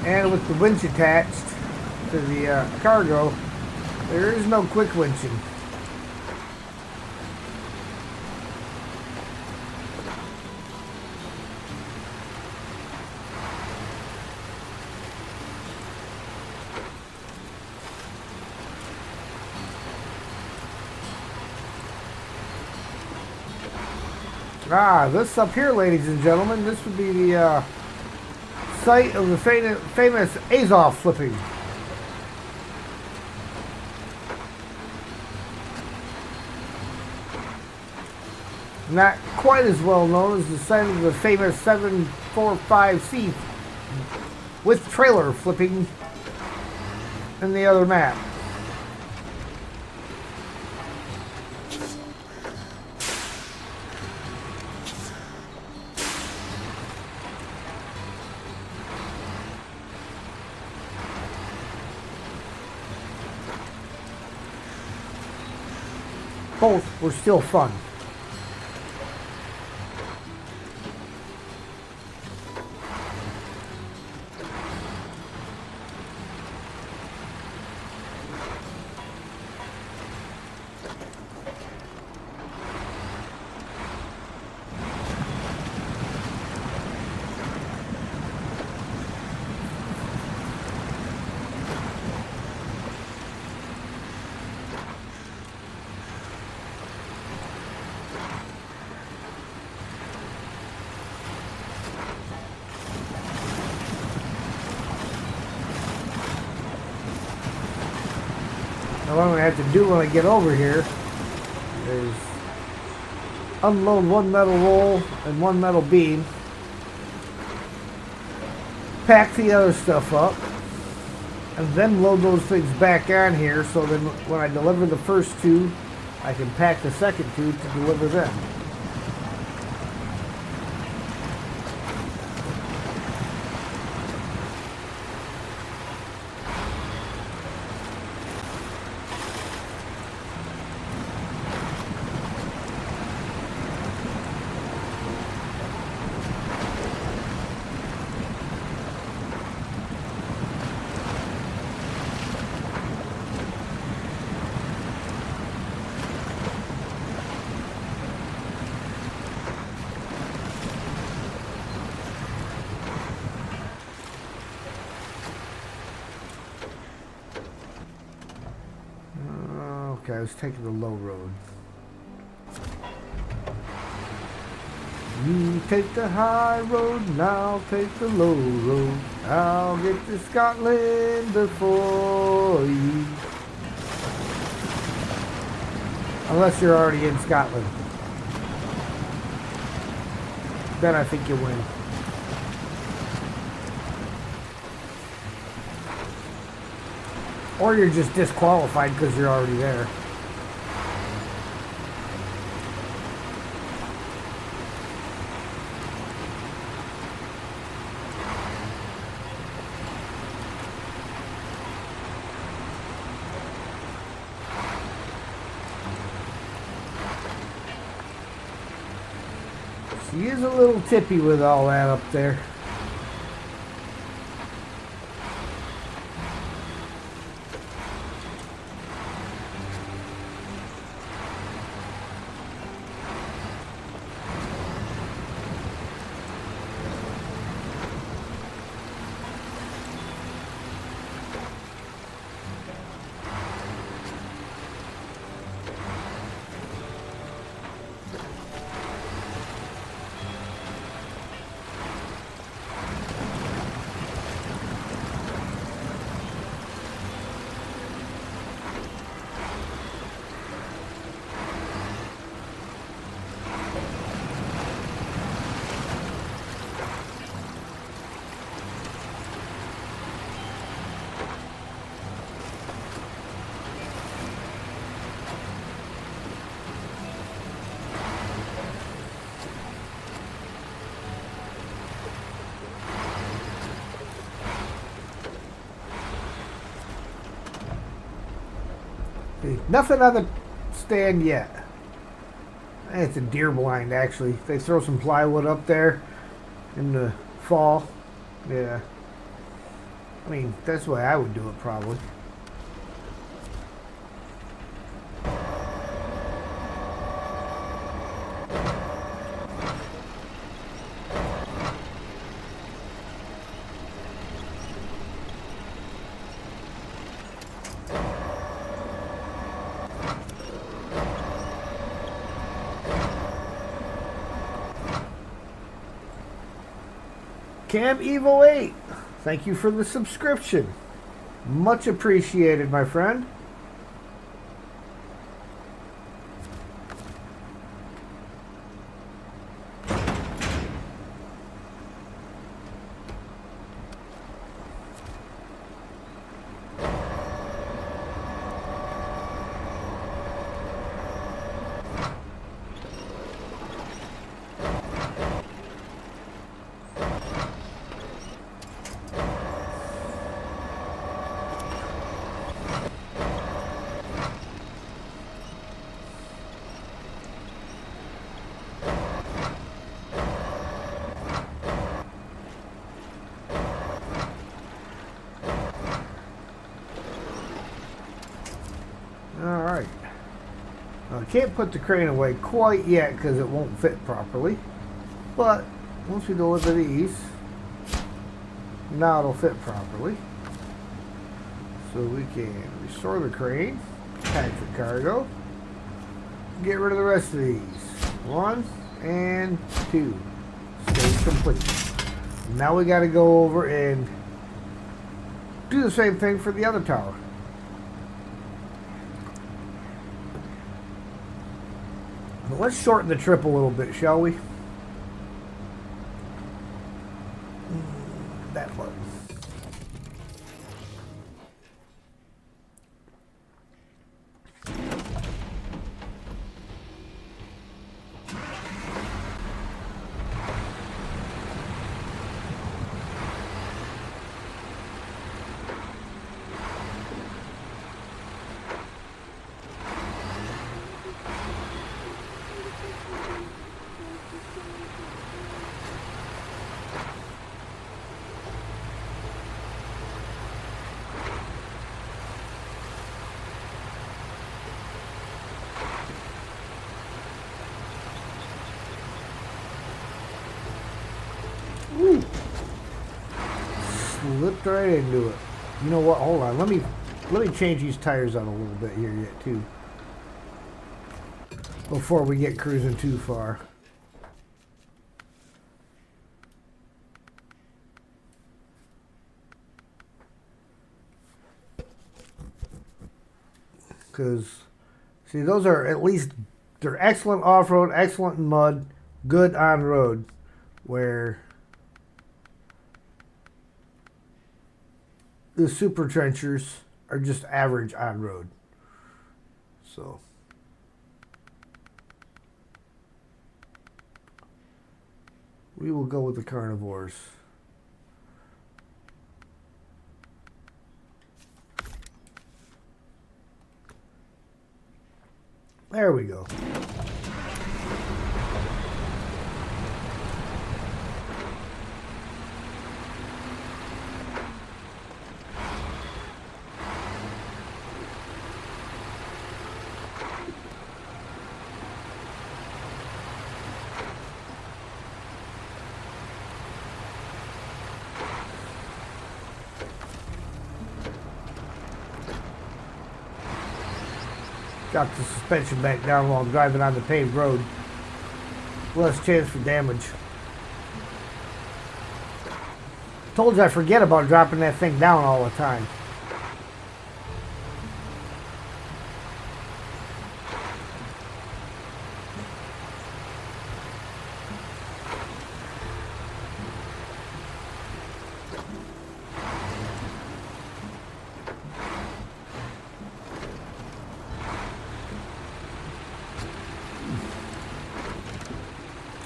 And with the winch attached to the cargo, there is no quick winching. Ah, this up here, ladies and gentlemen, this would be the site of the famous Azov flipping. Not quite as well known as the site of the famous 745C with trailer flipping in the other map. Both were still fun. Now what I'm going to have to do when I get over here is unload one metal roll and one metal beam, pack the other stuff up, and then load those things back on here so then when I deliver the first two, I can pack the second two to deliver them. Okay, I was taking the low road. You take the high road and I'll take the low road. I'll get to Scotland before you. Unless you're already in Scotland. Then I think you win. Or you're just disqualified because you're already there. She is a little tippy with all that up there. Nothing on the stand yet. It's a deer blind, actually. They throw some plywood up there in the fall. Yeah. I mean, that's the way I would do it, probably. Cam Evo 8, thank you for the subscription. Much appreciated, my friend. Alright. I can't put the crane away quite yet because it won't fit properly. But once we deliver these, now it'll fit properly. So we can restore the crane, pack the cargo, get rid of the rest of these. 1 and 2. Stage complete. Now we got to go over and do the same thing for the other tower. But let's shorten the trip a little bit, shall we? That button. Ooh. Slipped right into it. You know what? Hold on. Let me change these tires out a little bit here yet too. Before we get cruising too far. Because see, those are at least, they're excellent off-road, excellent in mud, good on-road, where the super trenchers are just average on road. So we will go with the carnivores. There we go. Got the suspension back down while driving on the paved road. Less chance for damage. Told you I forget about dropping that thing down all the time.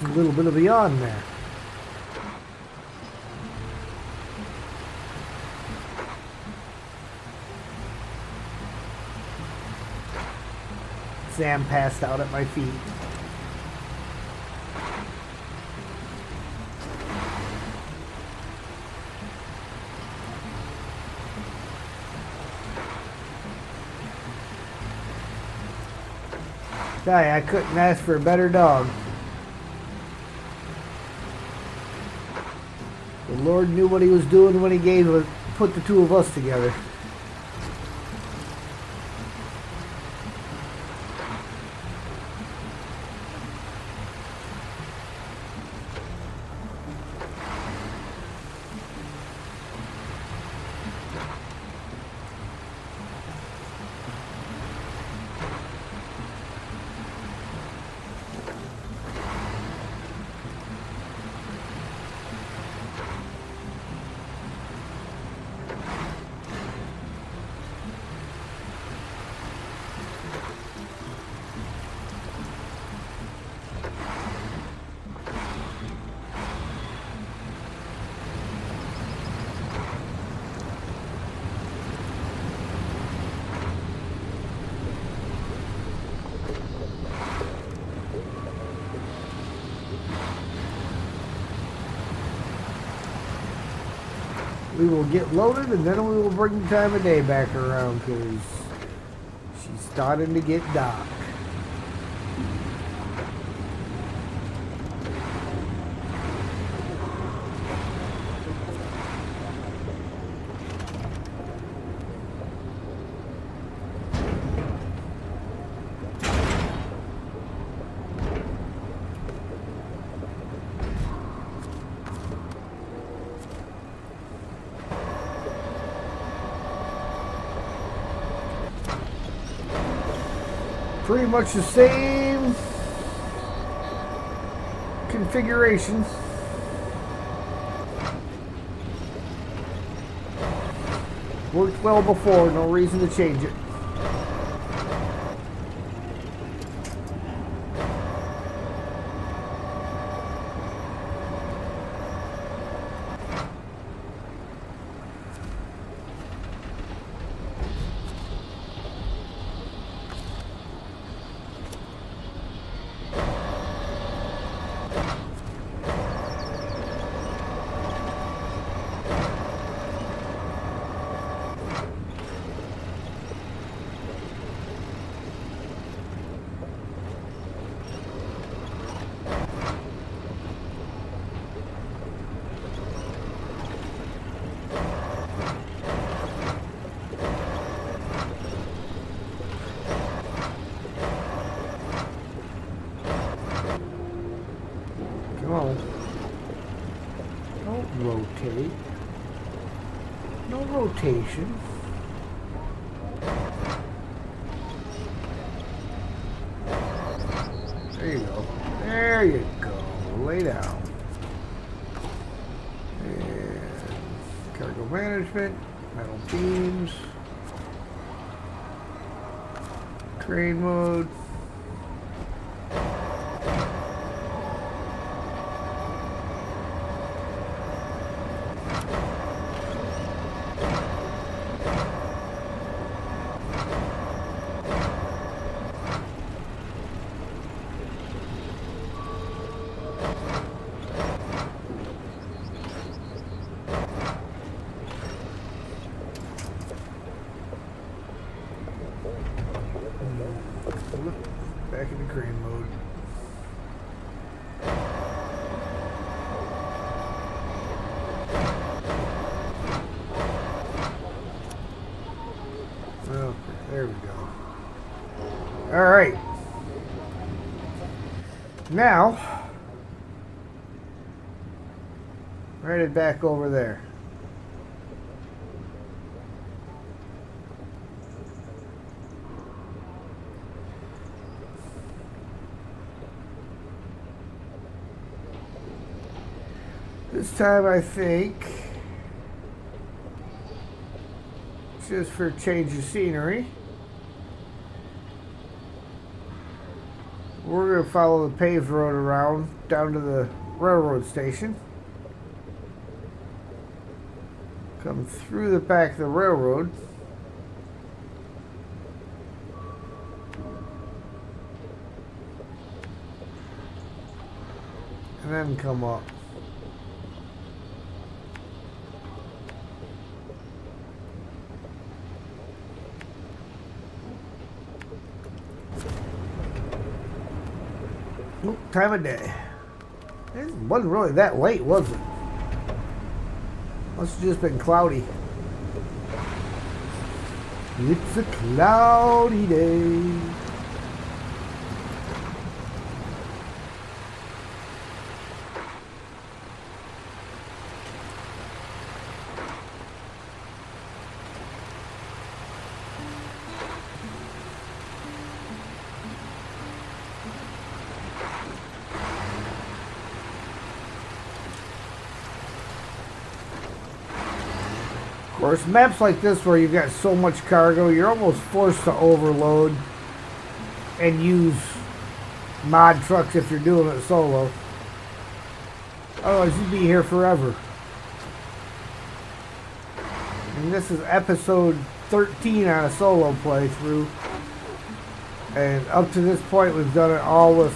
A little bit of a yawn there. Sam passed out at my feet. Guy, I couldn't ask for a better dog. The Lord knew what he was doing when he put the two of us together. We will get loaded and then we will bring the time of day back around because she She's starting to get dark. Pretty much the same configuration. Worked well before, no reason to change it. Come on. Don't rotate. No rotation. There you go. There you go. Lay down. And cargo management. Metal beams. Crane mode. Back into crane mode. Okay, there we go. All right. Now, headed back over there. This time I think, just for a change of scenery, we're going to follow the paved road around down to the railroad station. Come through the back of the railroad. And then come up. Time of day. It wasn't really that late, was it? Must have just been cloudy. It's a cloudy day. Of course, maps like this where you've got so much cargo, you're almost forced to overload and use mod trucks if you're doing it solo. Otherwise, you'd be here forever. And this is episode 13 on a solo playthrough. And up to this point, we've done it all with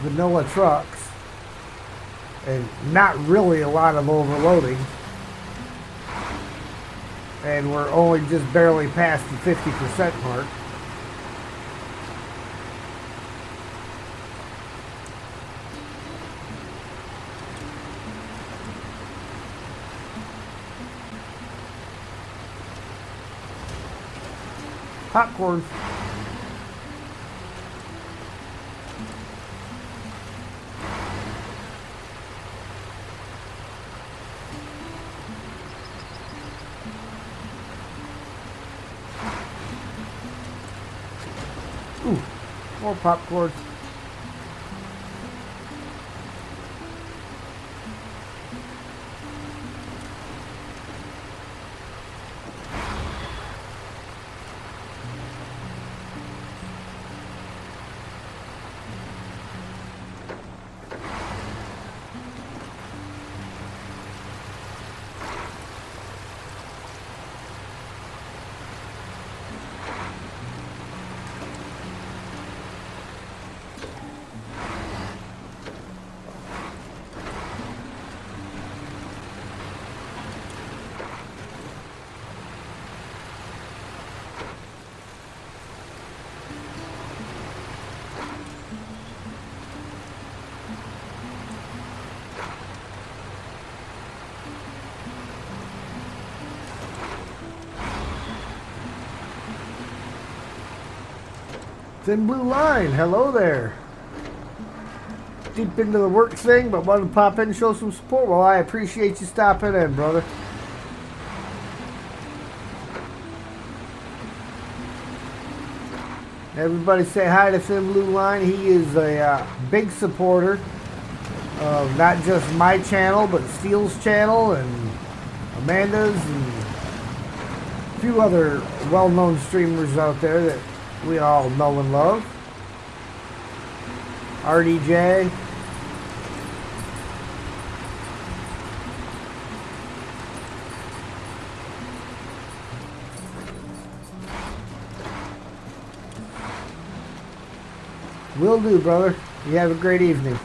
vanilla trucks. And not really a lot of overloading. And we're only just barely past the 50% mark. Popcorn. Ooh, more popcorn. Thin Blue Line, hello there. Deep into the work thing, but wanted to pop in and show some support. Well, I appreciate you stopping in, brother. Everybody say hi to Thin Blue Line. He is a big supporter of not just my channel, but Steele's channel and Amanda's and a few other well-known streamers out there that we all know and love. RDJ. Will do, brother. You have a great evening.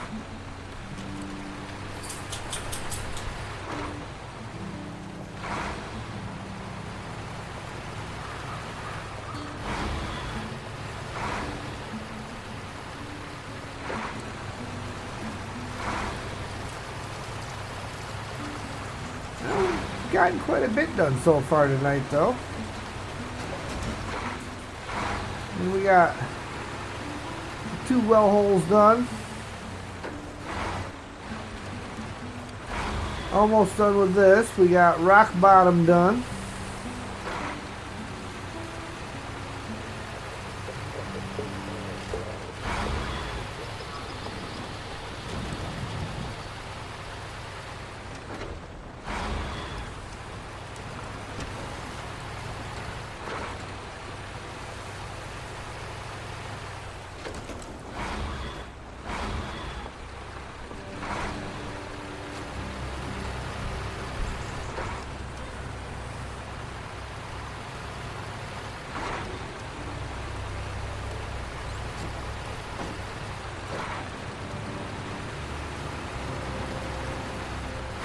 Gotten quite a bit done so far tonight, though. And we got 2 well holes done. Almost done with this. We got rock bottom done.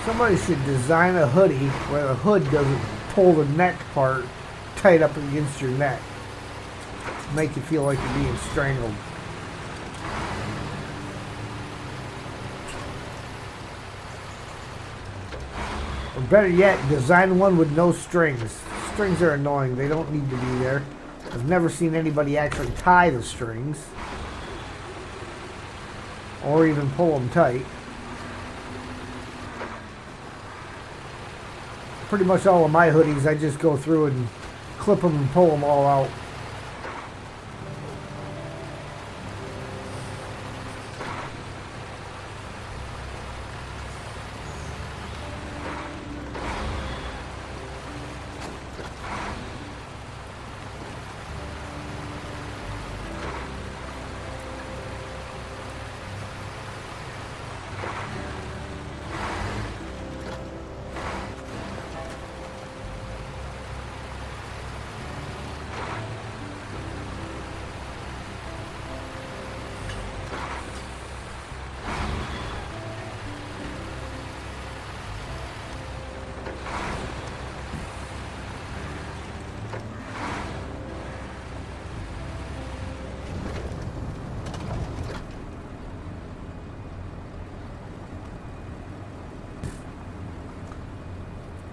Somebody should design a hoodie where the hood doesn't pull the neck part tight up against your neck. Make you feel like you're being strangled. Or better yet, design one with no strings. Strings are annoying. They don't need to be there. I've never seen anybody actually tie the strings. Or even pull them tight. Pretty much all of my hoodies, I just go through and clip them and pull them all out.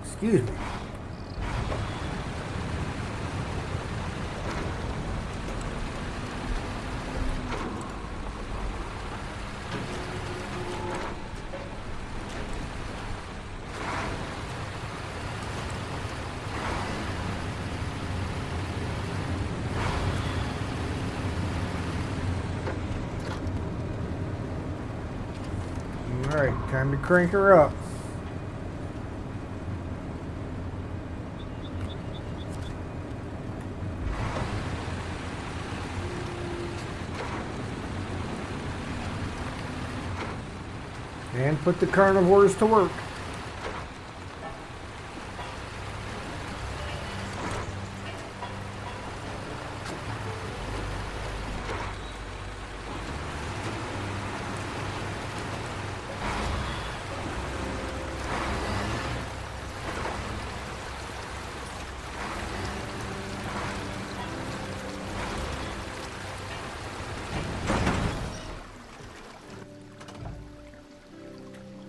Excuse me. Alright, time to crank her up. And put the carnivores to work.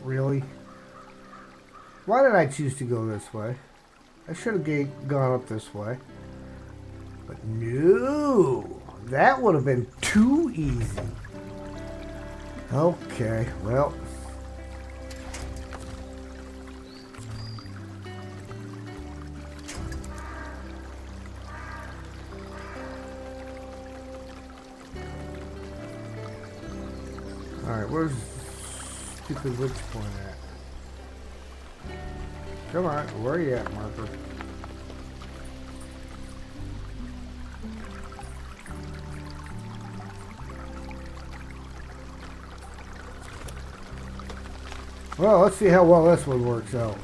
Really? Why did I choose to go this way? I should have gone up this way. But no! That would have been too easy. Okay, well. Alright, where's stupid witch point at? Come on, where are you at, marker? Well, let's see how well this one works out.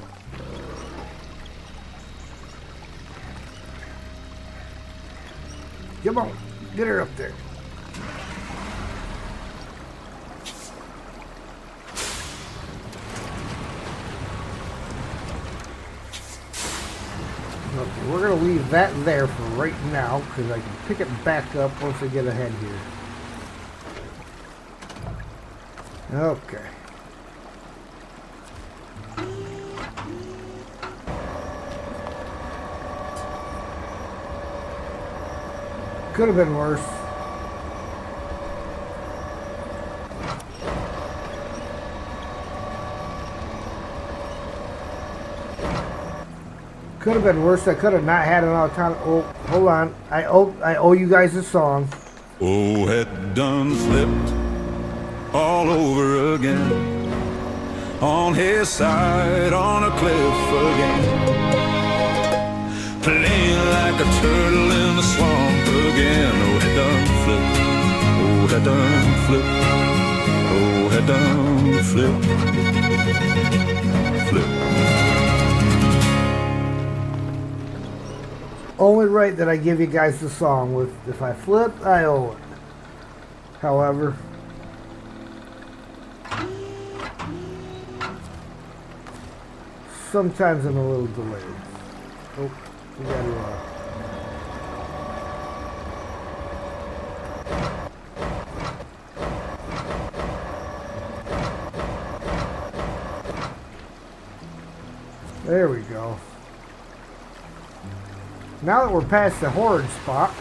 Come on, get her up there. Okay, we're going to leave that there for right now because I can pick it back up once I get ahead here. Okay. Could have been worse. Could have been worse. I could have not had enough time. Oh, hold on. I owe you guys a song. Oh, head done flipped all over again. On his side, on a cliff again. Playing like a turtle in the swamp again. Oh, head done flipped. Oh, head done flipped. Oh, head done flipped. Flip. Only right that I give you guys the song. With if I flip, I owe it. However, sometimes I'm a little delayed. Oh, we got to. There we go. Now that we're past the horde spot,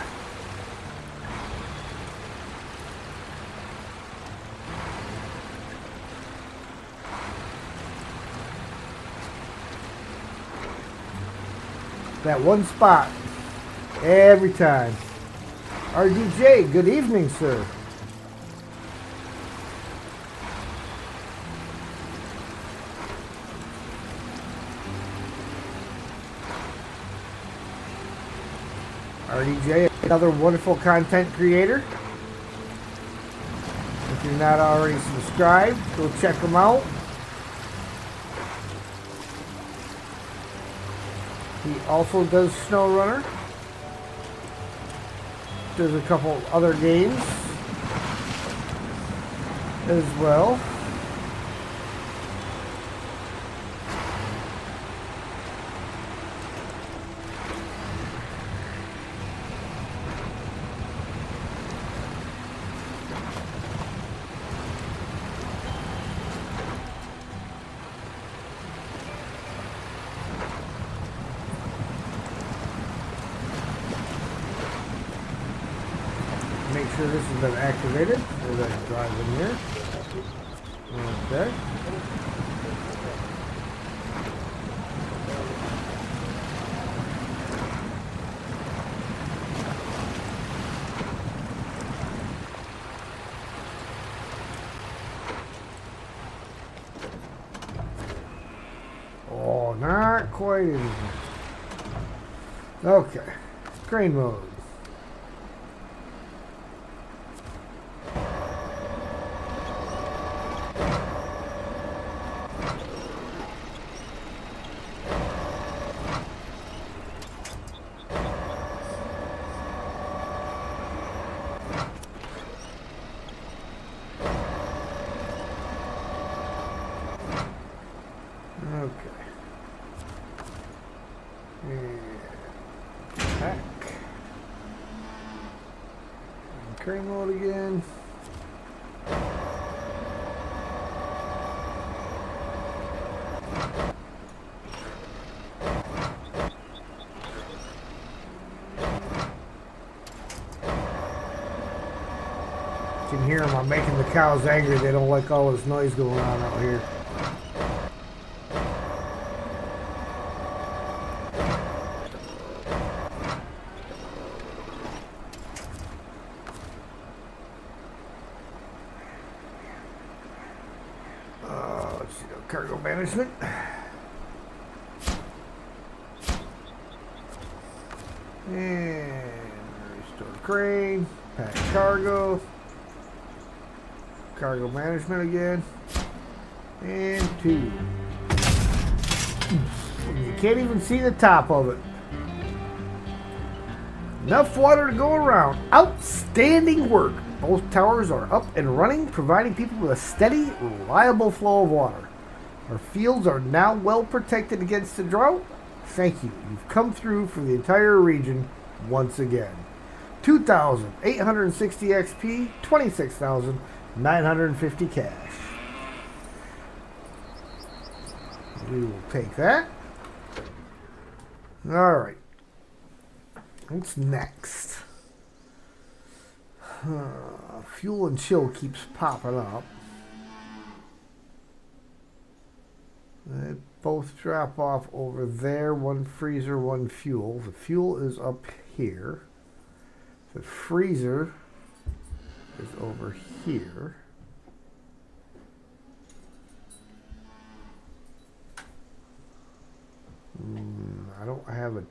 that one spot every time. RDJ, good evening, sir. RDJ, another wonderful content creator. If you're not already subscribed, go check them out. He also does Snowrunner. Does a couple other games as well. Make sure this has been activated as I drive in here. Okay. quite in. Okay. Crane mode. Okay. And back. And crane mode again. You can hear them. I'm making the cows angry. They don't like all this noise going on out here. Let's see, cargo management. And restore crane, pack cargo, cargo management again, and 2. You can't even see the top of it. Enough water to go around. Outstanding work. Both towers are up and running, providing people with a steady, reliable flow of water. Our fields are now well protected against the drought. Thank you. You've come through for the entire region once again. 2,860 XP, 26,950 cash. We will take that. All right. What's next? Fuel and chill keeps popping up. They both drop off over there. One freezer, one fuel. The fuel is up here. The freezer is over here. I don't have a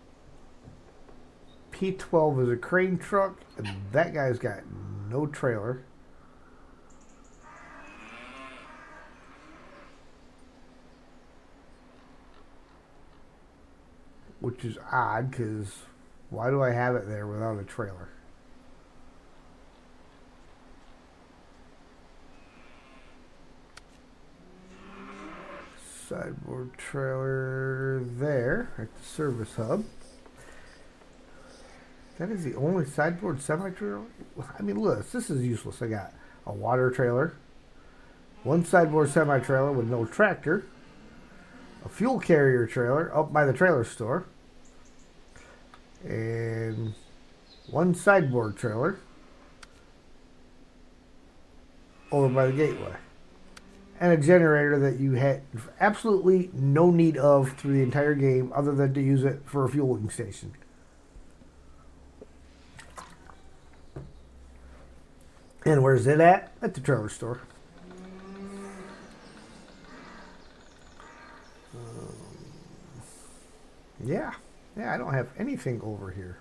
P12 is a crane truck, and that guy's got no trailer. Which is odd, because why do I have it there without a trailer? Sideboard trailer there at the service hub. That is the only sideboard semi-trailer? I mean, look, this is useless. I got a water trailer, one sideboard semi-trailer with no tractor, a fuel carrier trailer up by the trailer store, and one sideboard trailer over by the gateway, and a generator that you had absolutely no need of through the entire game other than to use it for a fueling station. And where's it at? At the trailer store. Yeah, I don't have anything over here.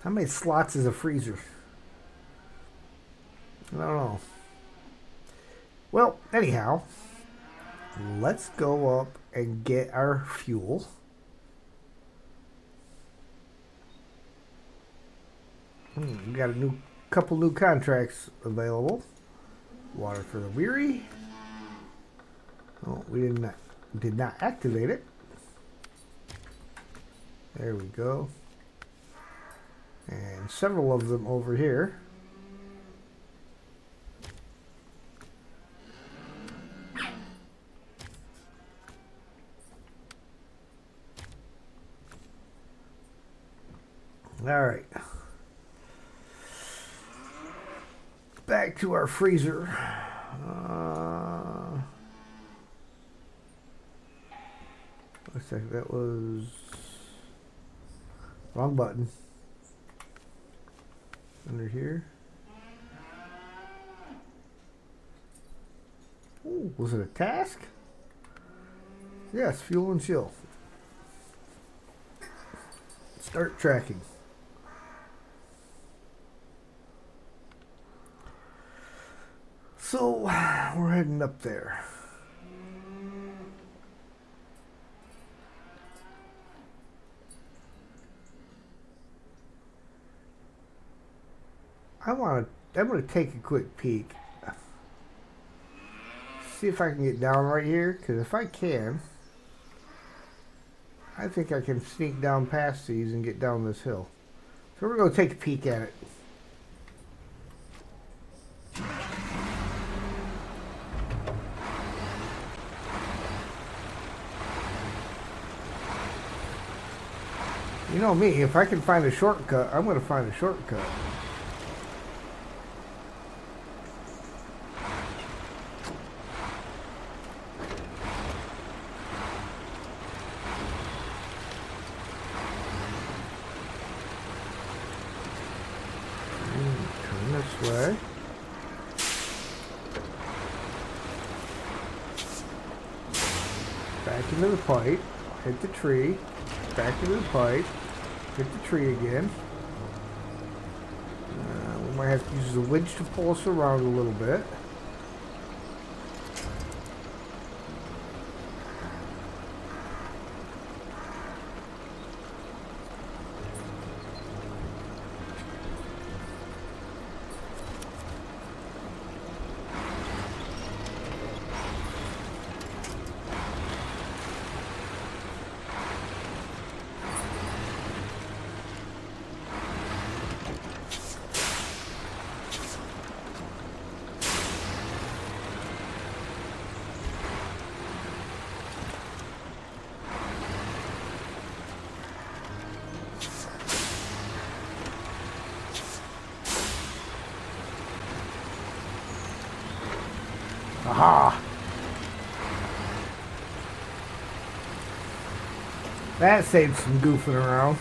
How many slots is a freezer? I don't know. Well, anyhow, let's go up and get our fuel. We got a couple new contracts available. Water for the weary. Oh, we did not activate it. There we go. And several of them over here. All right. Back to our freezer. Looks like that was wrong button. Under here. Ooh, was it a task? Yes, fuel and chill. Start tracking. So, we're heading up there. I'm gonna take a quick peek. See if I can get down right here, because if I can, I think I can sneak down past these and get down this hill. So we're gonna take a peek at it. You know me, if I can find a shortcut, I'm gonna find a shortcut. Turn this way. Back into the pipe. Hit the tree. Back into the pipe. Hit the tree again. We might have to use the winch to pull us around a little bit. Aha! That saved some goofing around.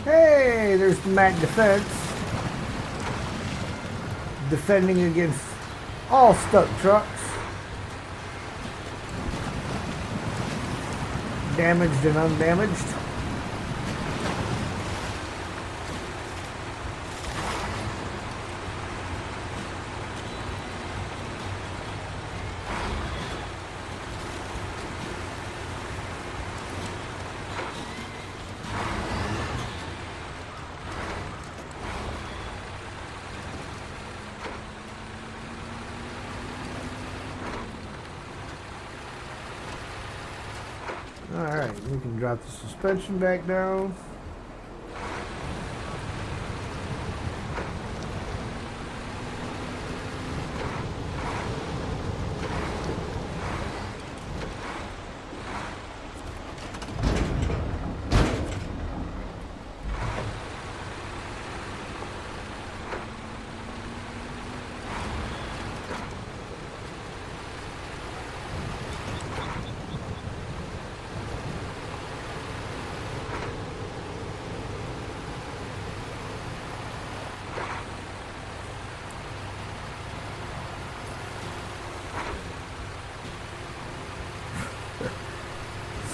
Hey, there's the Mac Defense. Defending against all stuck trucks. Damaged and undamaged. Alright, we can drop the suspension back down.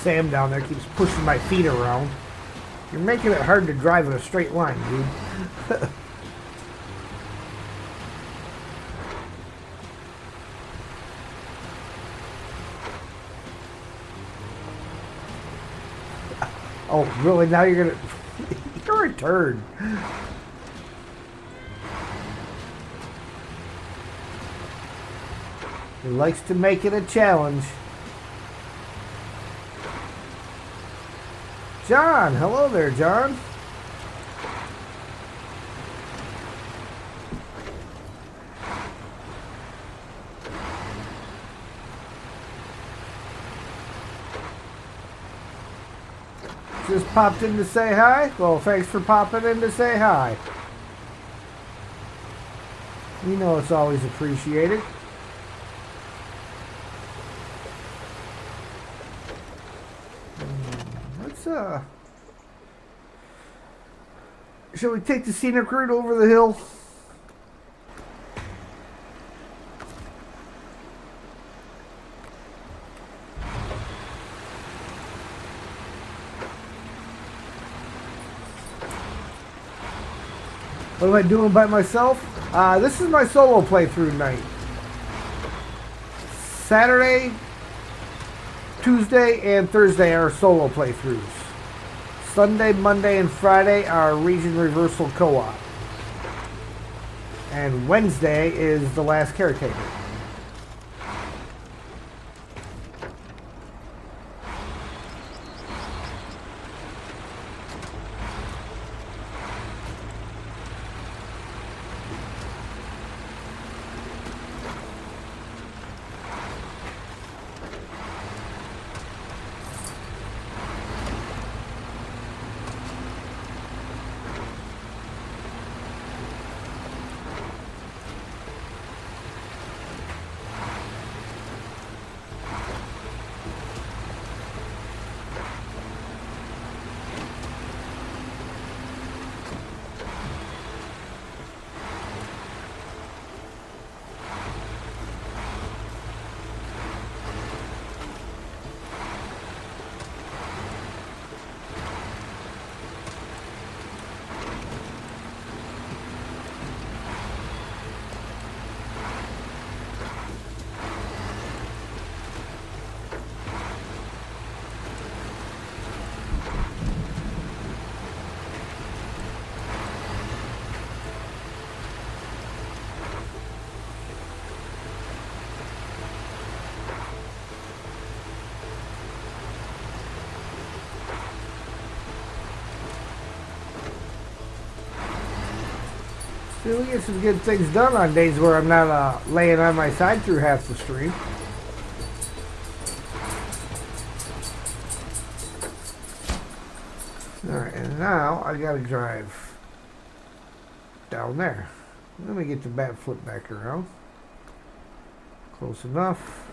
Sam down there keeps pushing my feet around. You're making it hard to drive in a straight line, dude. Oh, really? Now you're gonna... You're a turd. He likes to make it a challenge. John, hello there, John. Just popped in to say hi? Well, thanks for popping in to say hi. You know it's always appreciated. Let's, shall we take the scenic route over the hill? What am I doing by myself? This is my solo playthrough night. Saturday, Tuesday, and Thursday are solo playthroughs. Sunday, Monday, and Friday are Region Reversal Co-op. And Wednesday is The Last Caretaker. See, we get some good things done on days where I'm not laying on my side through half the stream. Alright, and now I gotta drive down there. Let me get the bat flip back around. Close enough.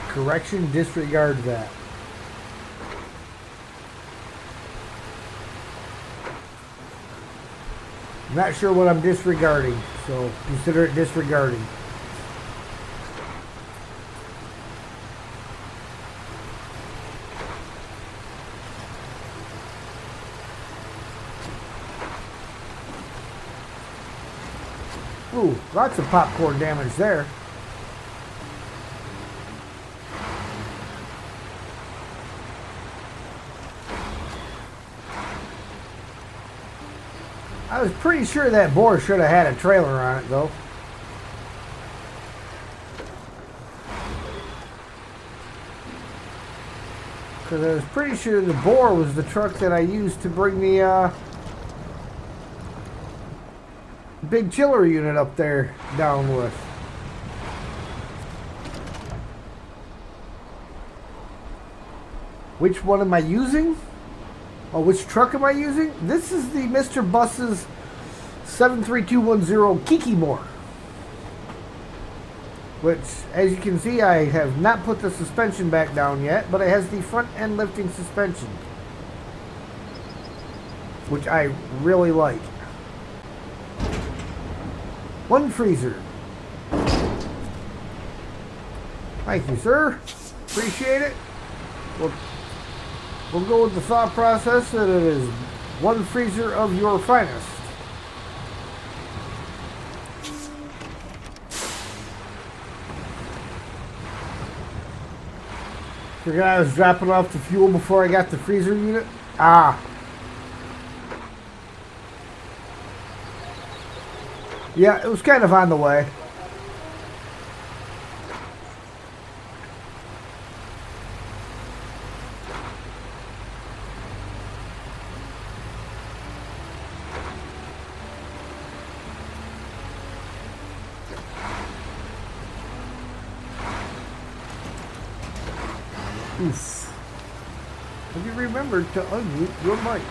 Correction, disregard that. I'm not sure what I'm disregarding, so consider it disregarding. Ooh, lots of popcorn damage there. I was pretty sure that boar should have had a trailer on it, though. Because I was pretty sure the boar was the truck that I used to bring the big chiller unit up there down with. Which one am I using? Oh, which truck am I using? This is the Mr. Bus's 73210 Kikimore. Which, as you can see, I have not put the suspension back down yet, but it has the front end lifting suspension, which I really like. One freezer. Thank you, sir. Appreciate it. We'll go with the thought process that it is one freezer of your finest. Forgot I was dropping off the fuel before I got the freezer unit. Ah. Yeah, it was kind of on the way. Oof. Have you remembered to unmute your mic?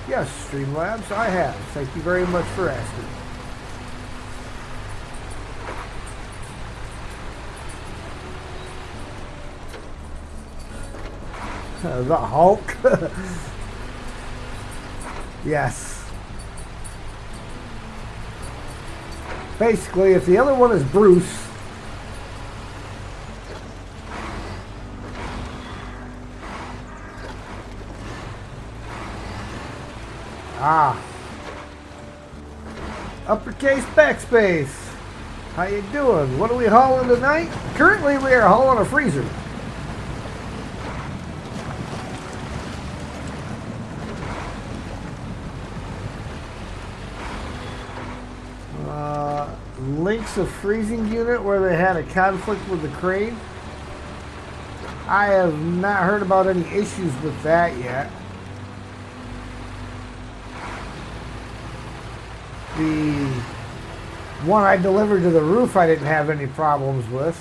Yes, Streamlabs, I have. Thank you very much for asking. The Hulk? Yes. Basically, if the other one is Bruce, uppercase backspace. How you doing? What are we hauling tonight? Currently we are hauling a freezer. Links a freezing unit where they had a conflict with the crane. I have not heard about any issues with that yet. The one I delivered to the roof I didn't have any problems with.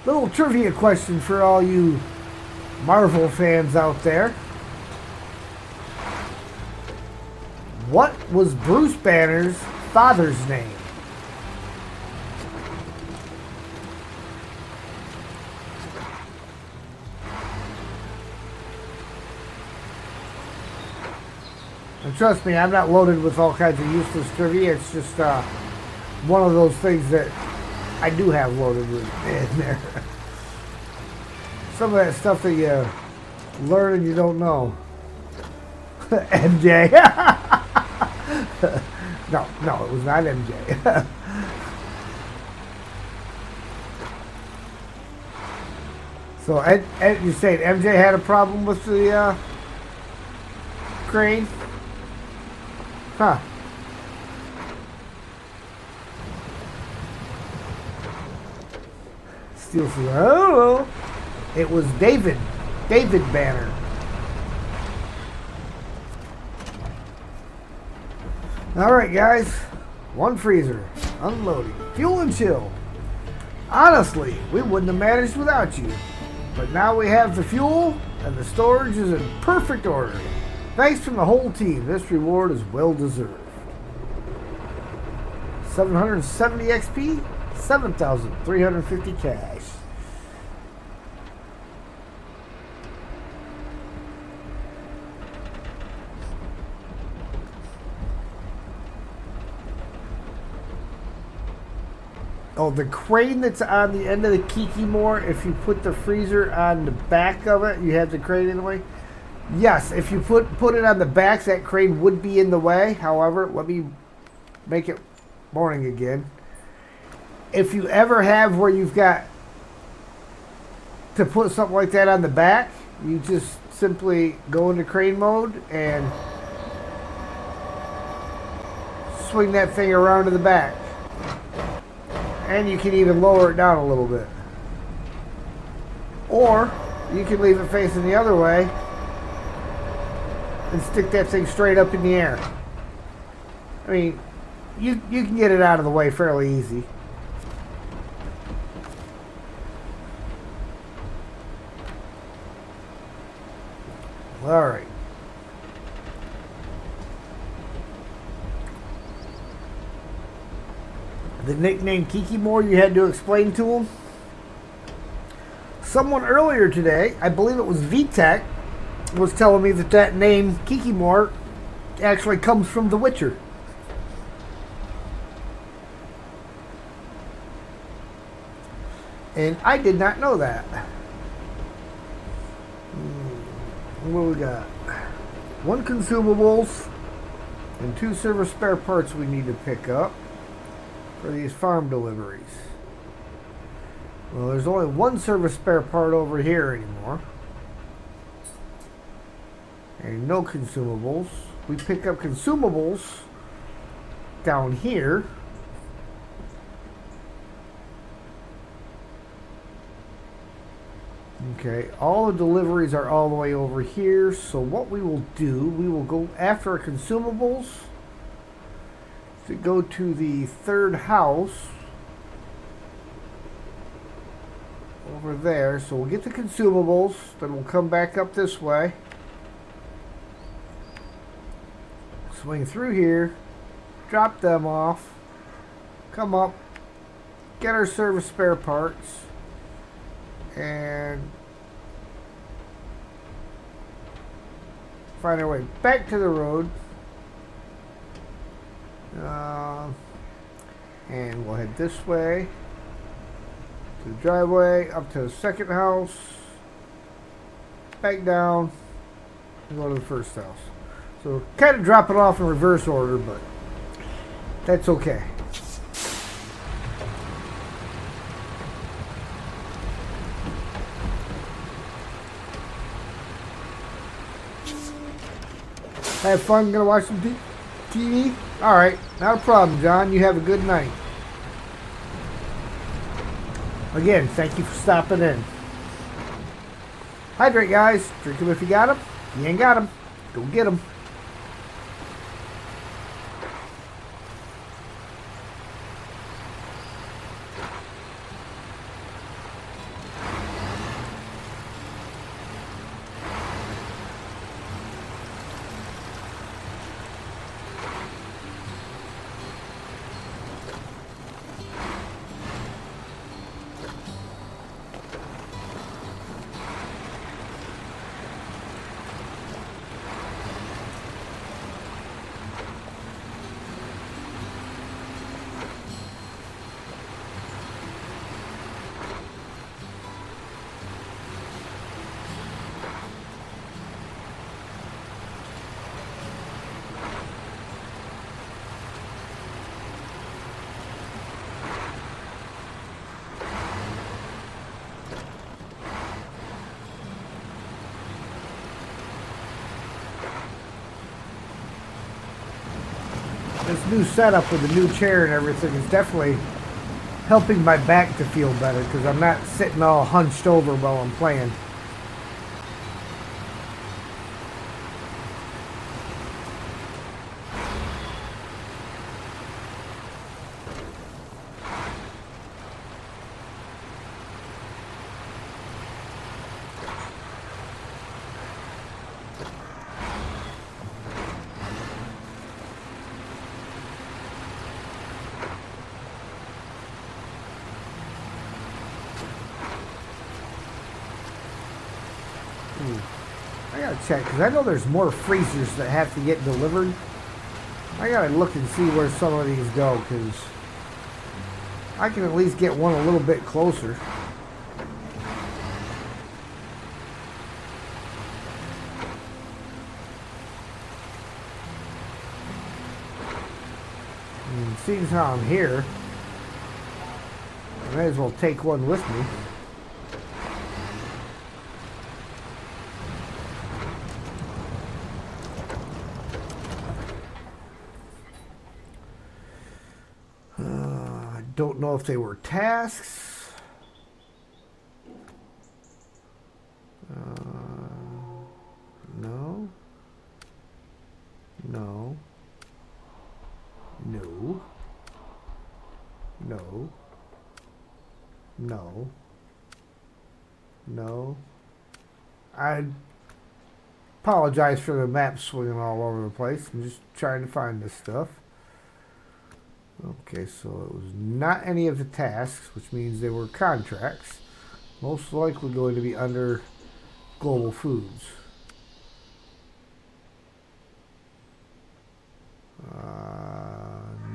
Little trivia question for all you Marvel fans out there. What was Bruce Banner's father's name? And trust me, I'm not loaded with all kinds of useless trivia. It's just one of those things that I do have loaded with in there. Some of that stuff that you learn and you don't know. MJ. No, it was not MJ. So, Ed, you saying MJ had a problem with the crane? Huh. Steel says, I don't know. It was David Banner. Alright guys, one freezer, unloading, fuel and chill. Honestly, we wouldn't have managed without you. But now we have the fuel and the storage is in perfect order. Thanks from the whole team, this reward is well deserved. 770 XP, 7,350 cash. Oh, the crane that's on the end of the Kikimore, if you put the freezer on the back of it, you have the crane in the way. Yes, if you put it on the back, that crane would be in the way. However, let me make it morning again. If you ever have where you've got to put something like that on the back, you just simply go into crane mode and swing that thing around to the back. And you can even lower it down a little bit. Or you can leave it facing the other way and stick that thing straight up in the air. I mean, you can get it out of the way fairly easy. All right. The nickname Kiki Moore you had to explain to him? Someone earlier today, I believe it was VTech, was telling me that that name Kiki Moore actually comes from The Witcher. And I did not know that. What we got? 1 consumables and 2 service spare parts we need to pick up for these farm deliveries. Well, there's only 1 service spare part over here anymore. And no consumables. We pick up consumables down here. Okay, all the deliveries are all the way over here. So what we will do, we will go after our consumables to go to the 3rd house over there. So we'll get the consumables, then we'll come back up this way. Swing through here, drop them off, come up, get our service spare parts, and find our way back to the road. And we'll head this way to the driveway, up to the 2nd house, back down, and go to the 1st house. So kind of drop it off in reverse order, but that's okay. Have fun, gonna watch some TV? Alright, not a problem, John. You have a good night. Again, thank you for stopping in. Hydrate, guys. Drink them if you got them. If you ain't got them, go get them. This new setup with the new chair and everything is definitely helping my back to feel better because I'm not sitting all hunched over while I'm playing. I gotta check because I know there's more freezers that have to get delivered. I gotta look and see where some of these go because I can at least get one a little bit closer. Seeing how I'm here, I may as well take one with me. I don't know if they were tasks. No. No. No. No. No. No. I apologize for the map swinging all over the place. I'm just trying to find this stuff. Okay, so it was not any of the tasks, which means they were contracts. Most likely going to be under Global Foods.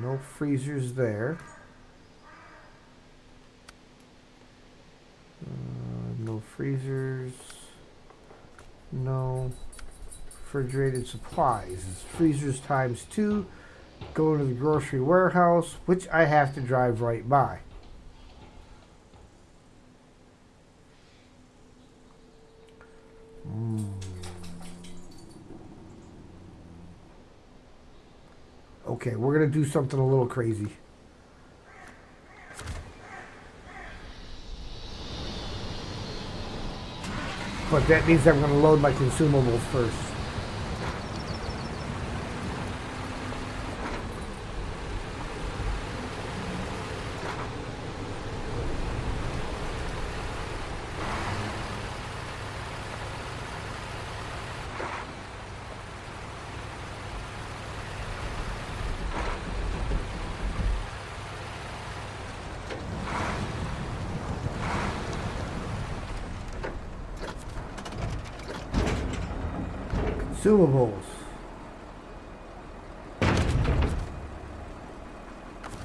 No freezers there. No freezers. No refrigerated supplies. It's freezers times 2. Go to the grocery warehouse, which I have to drive right by. Okay, we're going to do something a little crazy. But that means I'm going to load my consumables first. Consumables.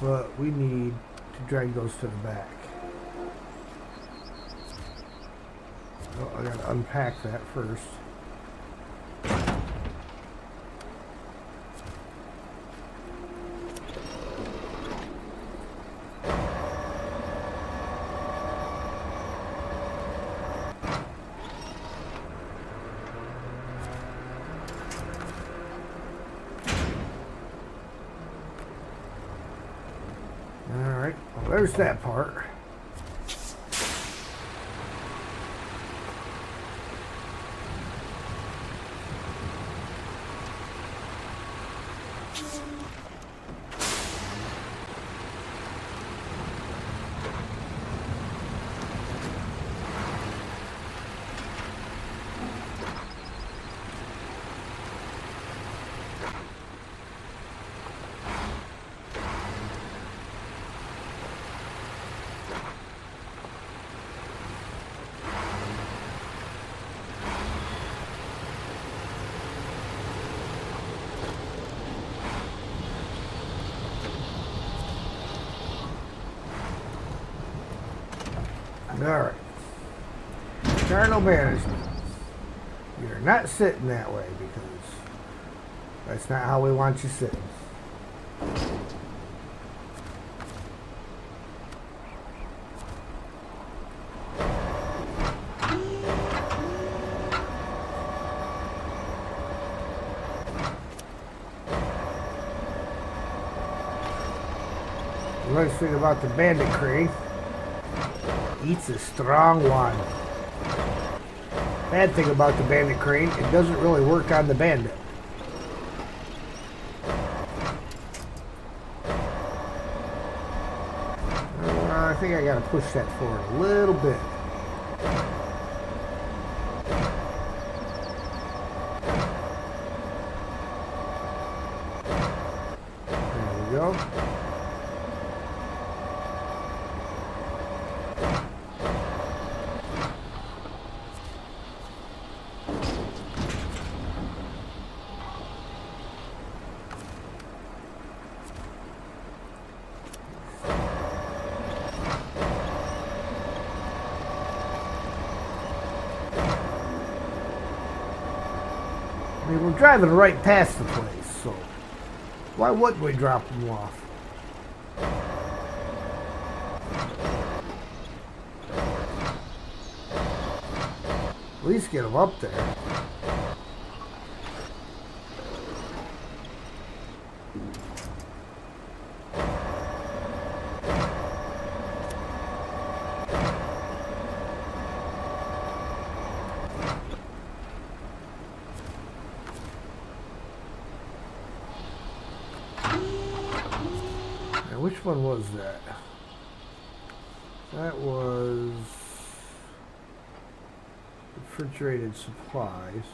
But we need to drag those to the back. Oh, I gotta unpack that first. Alright, well, there's that part. Alright. Cargo management. You're not sitting that way because that's not how we want you sitting. The nice thing about the bandit crane, eats a strong one. Bad thing about the bandit crane, it doesn't really work on the bandit. I think I gotta push that forward a little bit. There we go. I mean, we're driving right past the place, so why wouldn't we drop them off? At least get them up there. Now, which one was that? That was refrigerated supplies,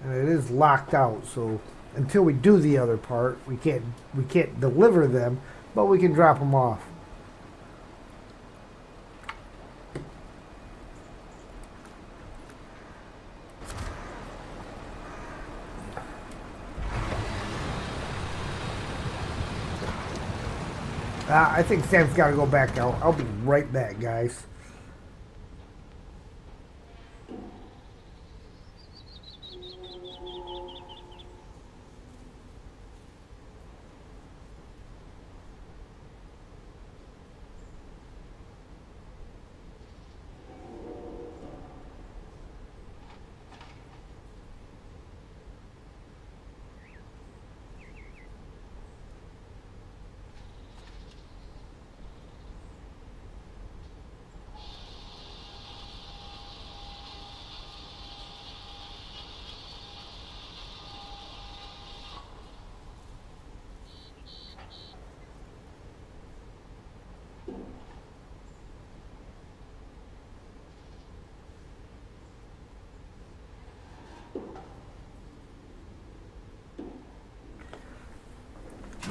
and it is locked out. So until we do the other part, we can't deliver them, but we can drop them off. I think Sam's got to go back out. I'll be right back, guys.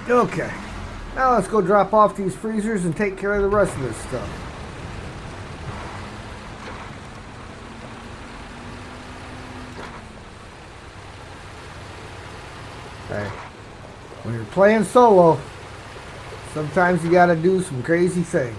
Okay, now let's go drop off these freezers and take care of the rest of this stuff. Okay. When you're playing solo, sometimes you gotta do some crazy things.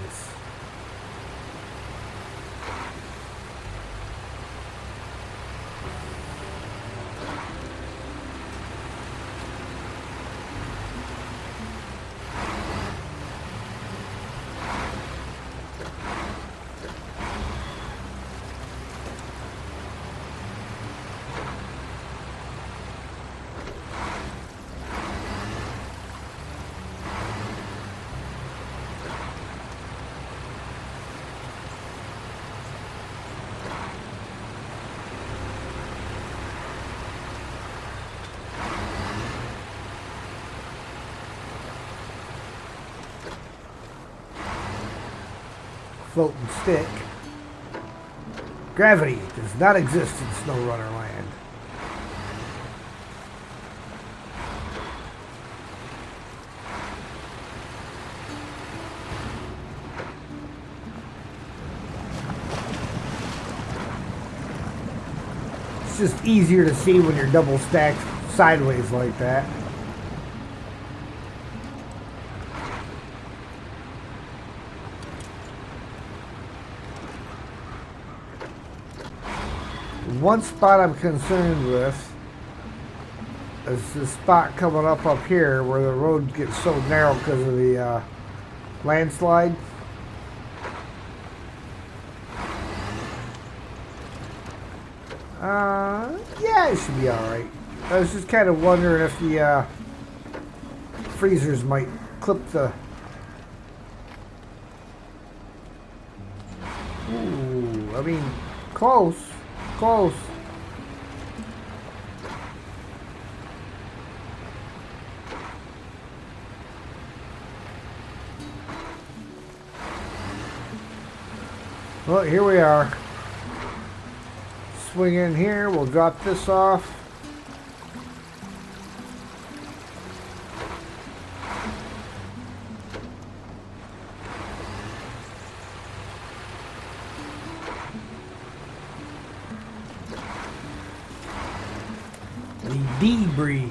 Floating stick. Gravity does not exist in Snowrunner land. It's just easier to see when you're double stacked sideways like that. One spot I'm concerned with is the spot coming up here where the road gets so narrow because of the landslide. Yeah, it should be alright. I was just kind of wondering if the freezers might clip the... Ooh, I mean, close. Close. Well, here we are. Swing in here. We'll drop this off. Debris.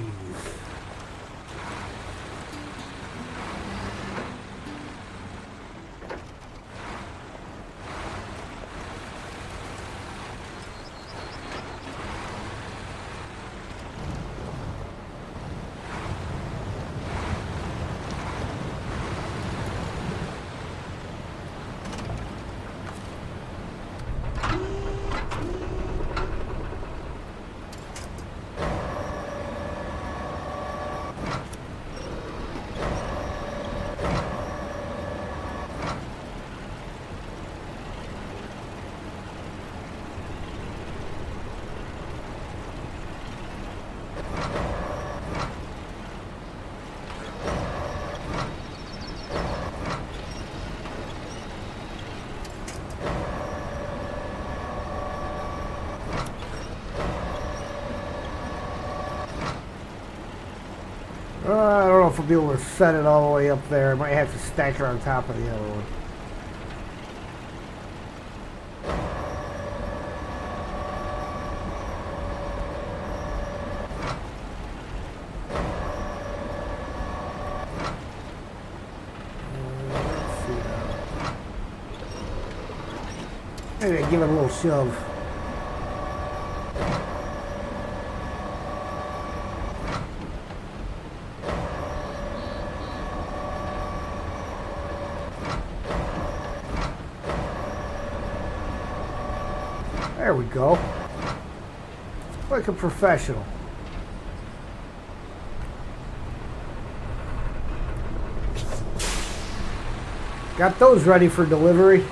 I don't know if I'll be able to set it all the way up there. I might have to stack it on top of the other one. Maybe I give it a little shove. There we go. Like a professional. Got those ready for delivery.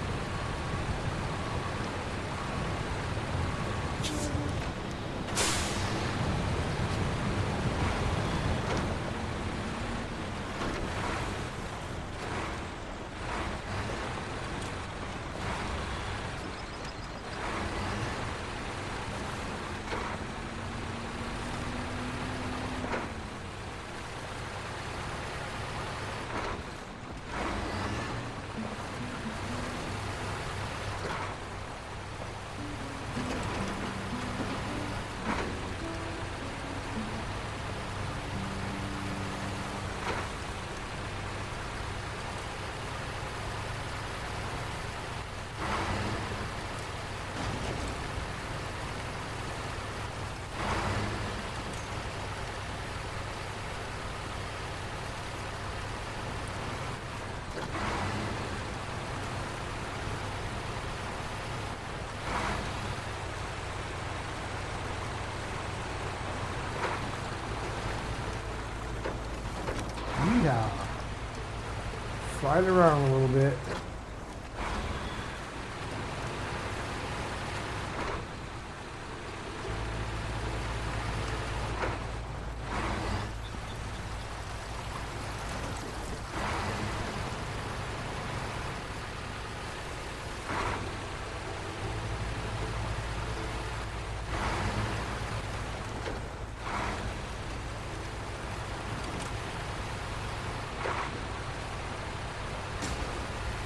Yeah. Slide it around a little bit.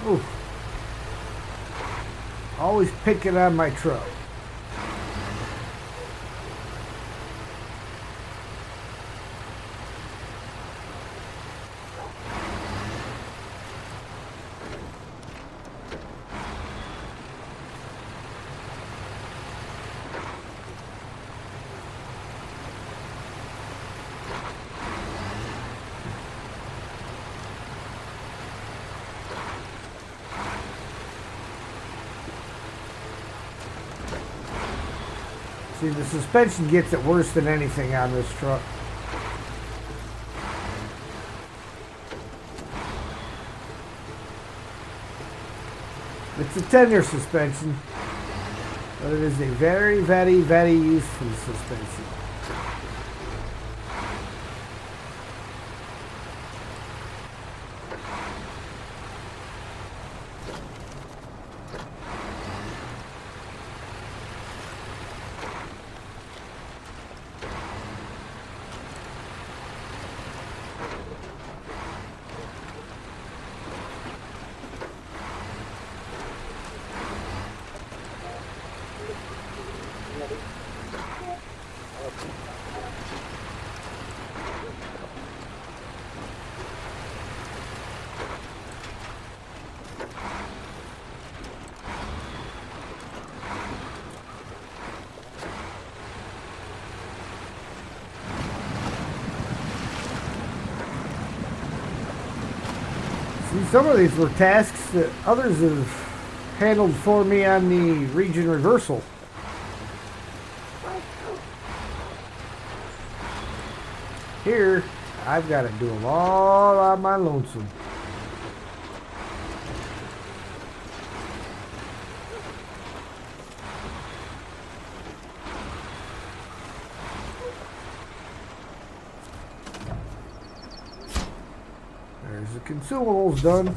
Ooh. Always picking on my truck. See, the suspension gets it worse than anything on this truck. It's a 10-year suspension, but it is a very, very, very useful suspension. See, some of these were tasks that others have handled for me on the region reversal. Here, I've got to do them all on my lonesome. There's the consumables done.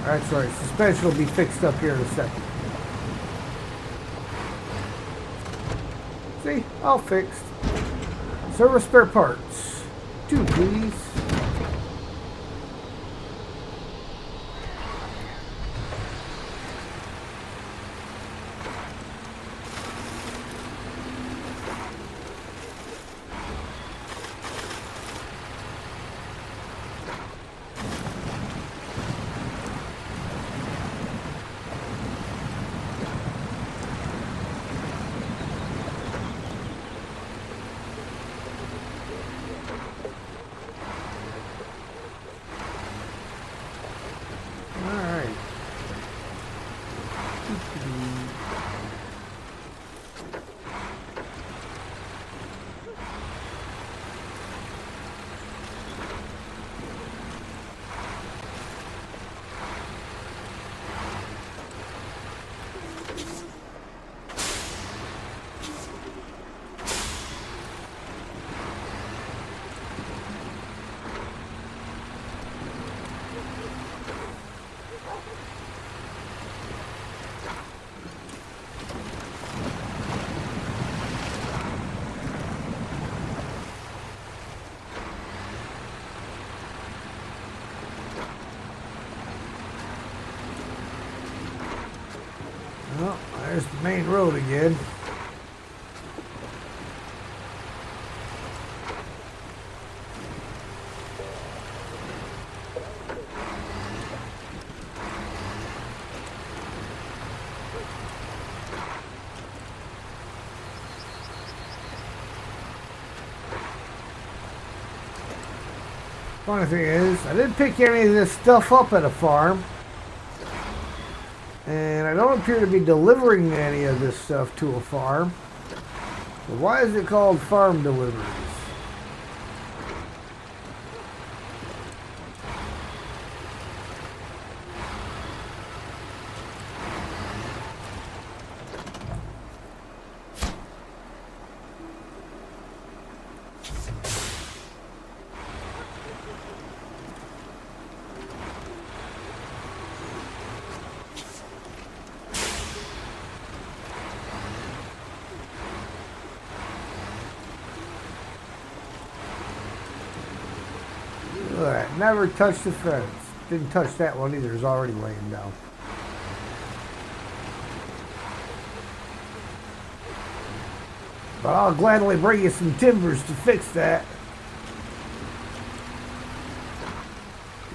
That's right. Suspension will be fixed up here in a second. See? All fixed. Service spare parts. 2, please. Well, there's the main road again. Funny thing is, I didn't pick any of this stuff up at a farm. And I don't appear to be delivering any of this stuff to a farm. So why is it called farm deliveries? Never touched the fence. Didn't touch that one either. It's already laying down. But I'll gladly bring you some timbers to fix that.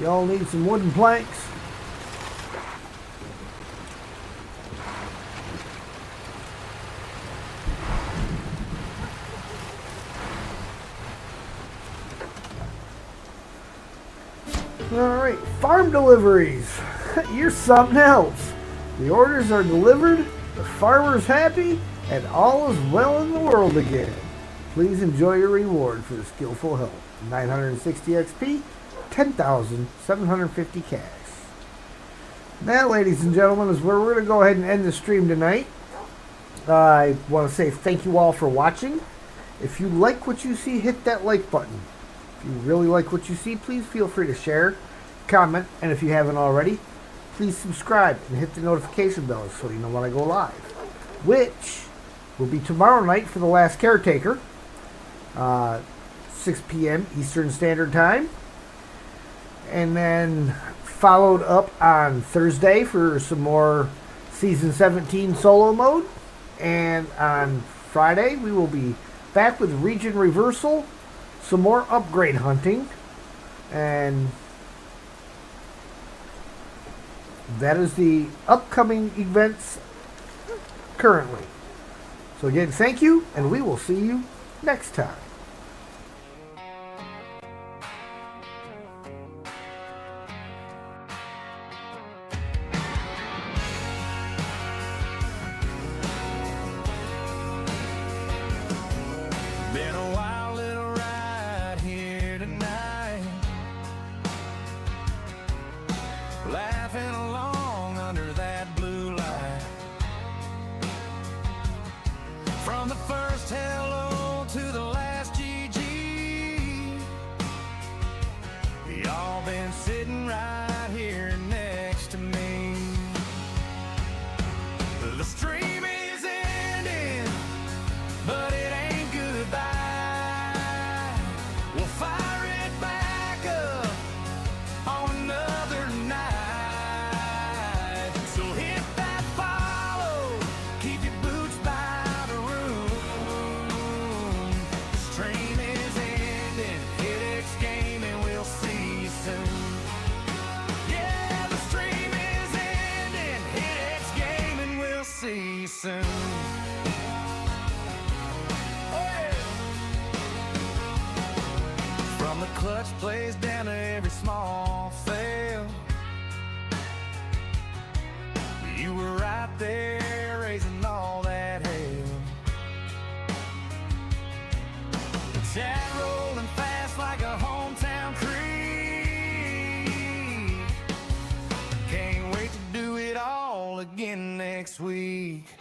Y'all need some wooden planks? Alright, farm deliveries. You're something else. The orders are delivered, the farmer's happy, and all is well in the world again. Please enjoy your reward for the skillful help. 960 XP, 10,750 cash. That, ladies and gentlemen, is where we're going to go ahead and end the stream tonight. I want to say thank you all for watching. If you like what you see, hit that like button. If you really like what you see, please feel free to share, comment, and if you haven't already, please subscribe and hit the notification bell so you know when I go live, which will be tomorrow night for The Last Caretaker, 6 p.m. Eastern Standard Time, and then followed up on Thursday for some more Season 17 solo mode, and on Friday we will be back with Region Reversal, some more upgrade hunting, and that is the upcoming events currently. So again, thank you, and we will see you next time. Been a wild little ride here tonight, laughing along under that blue light. From the first hello to the last clutch plays down to every small fail. You were right there raising all that hell. Chat rolling fast like a hometown creek. Can't wait to do it all again next week.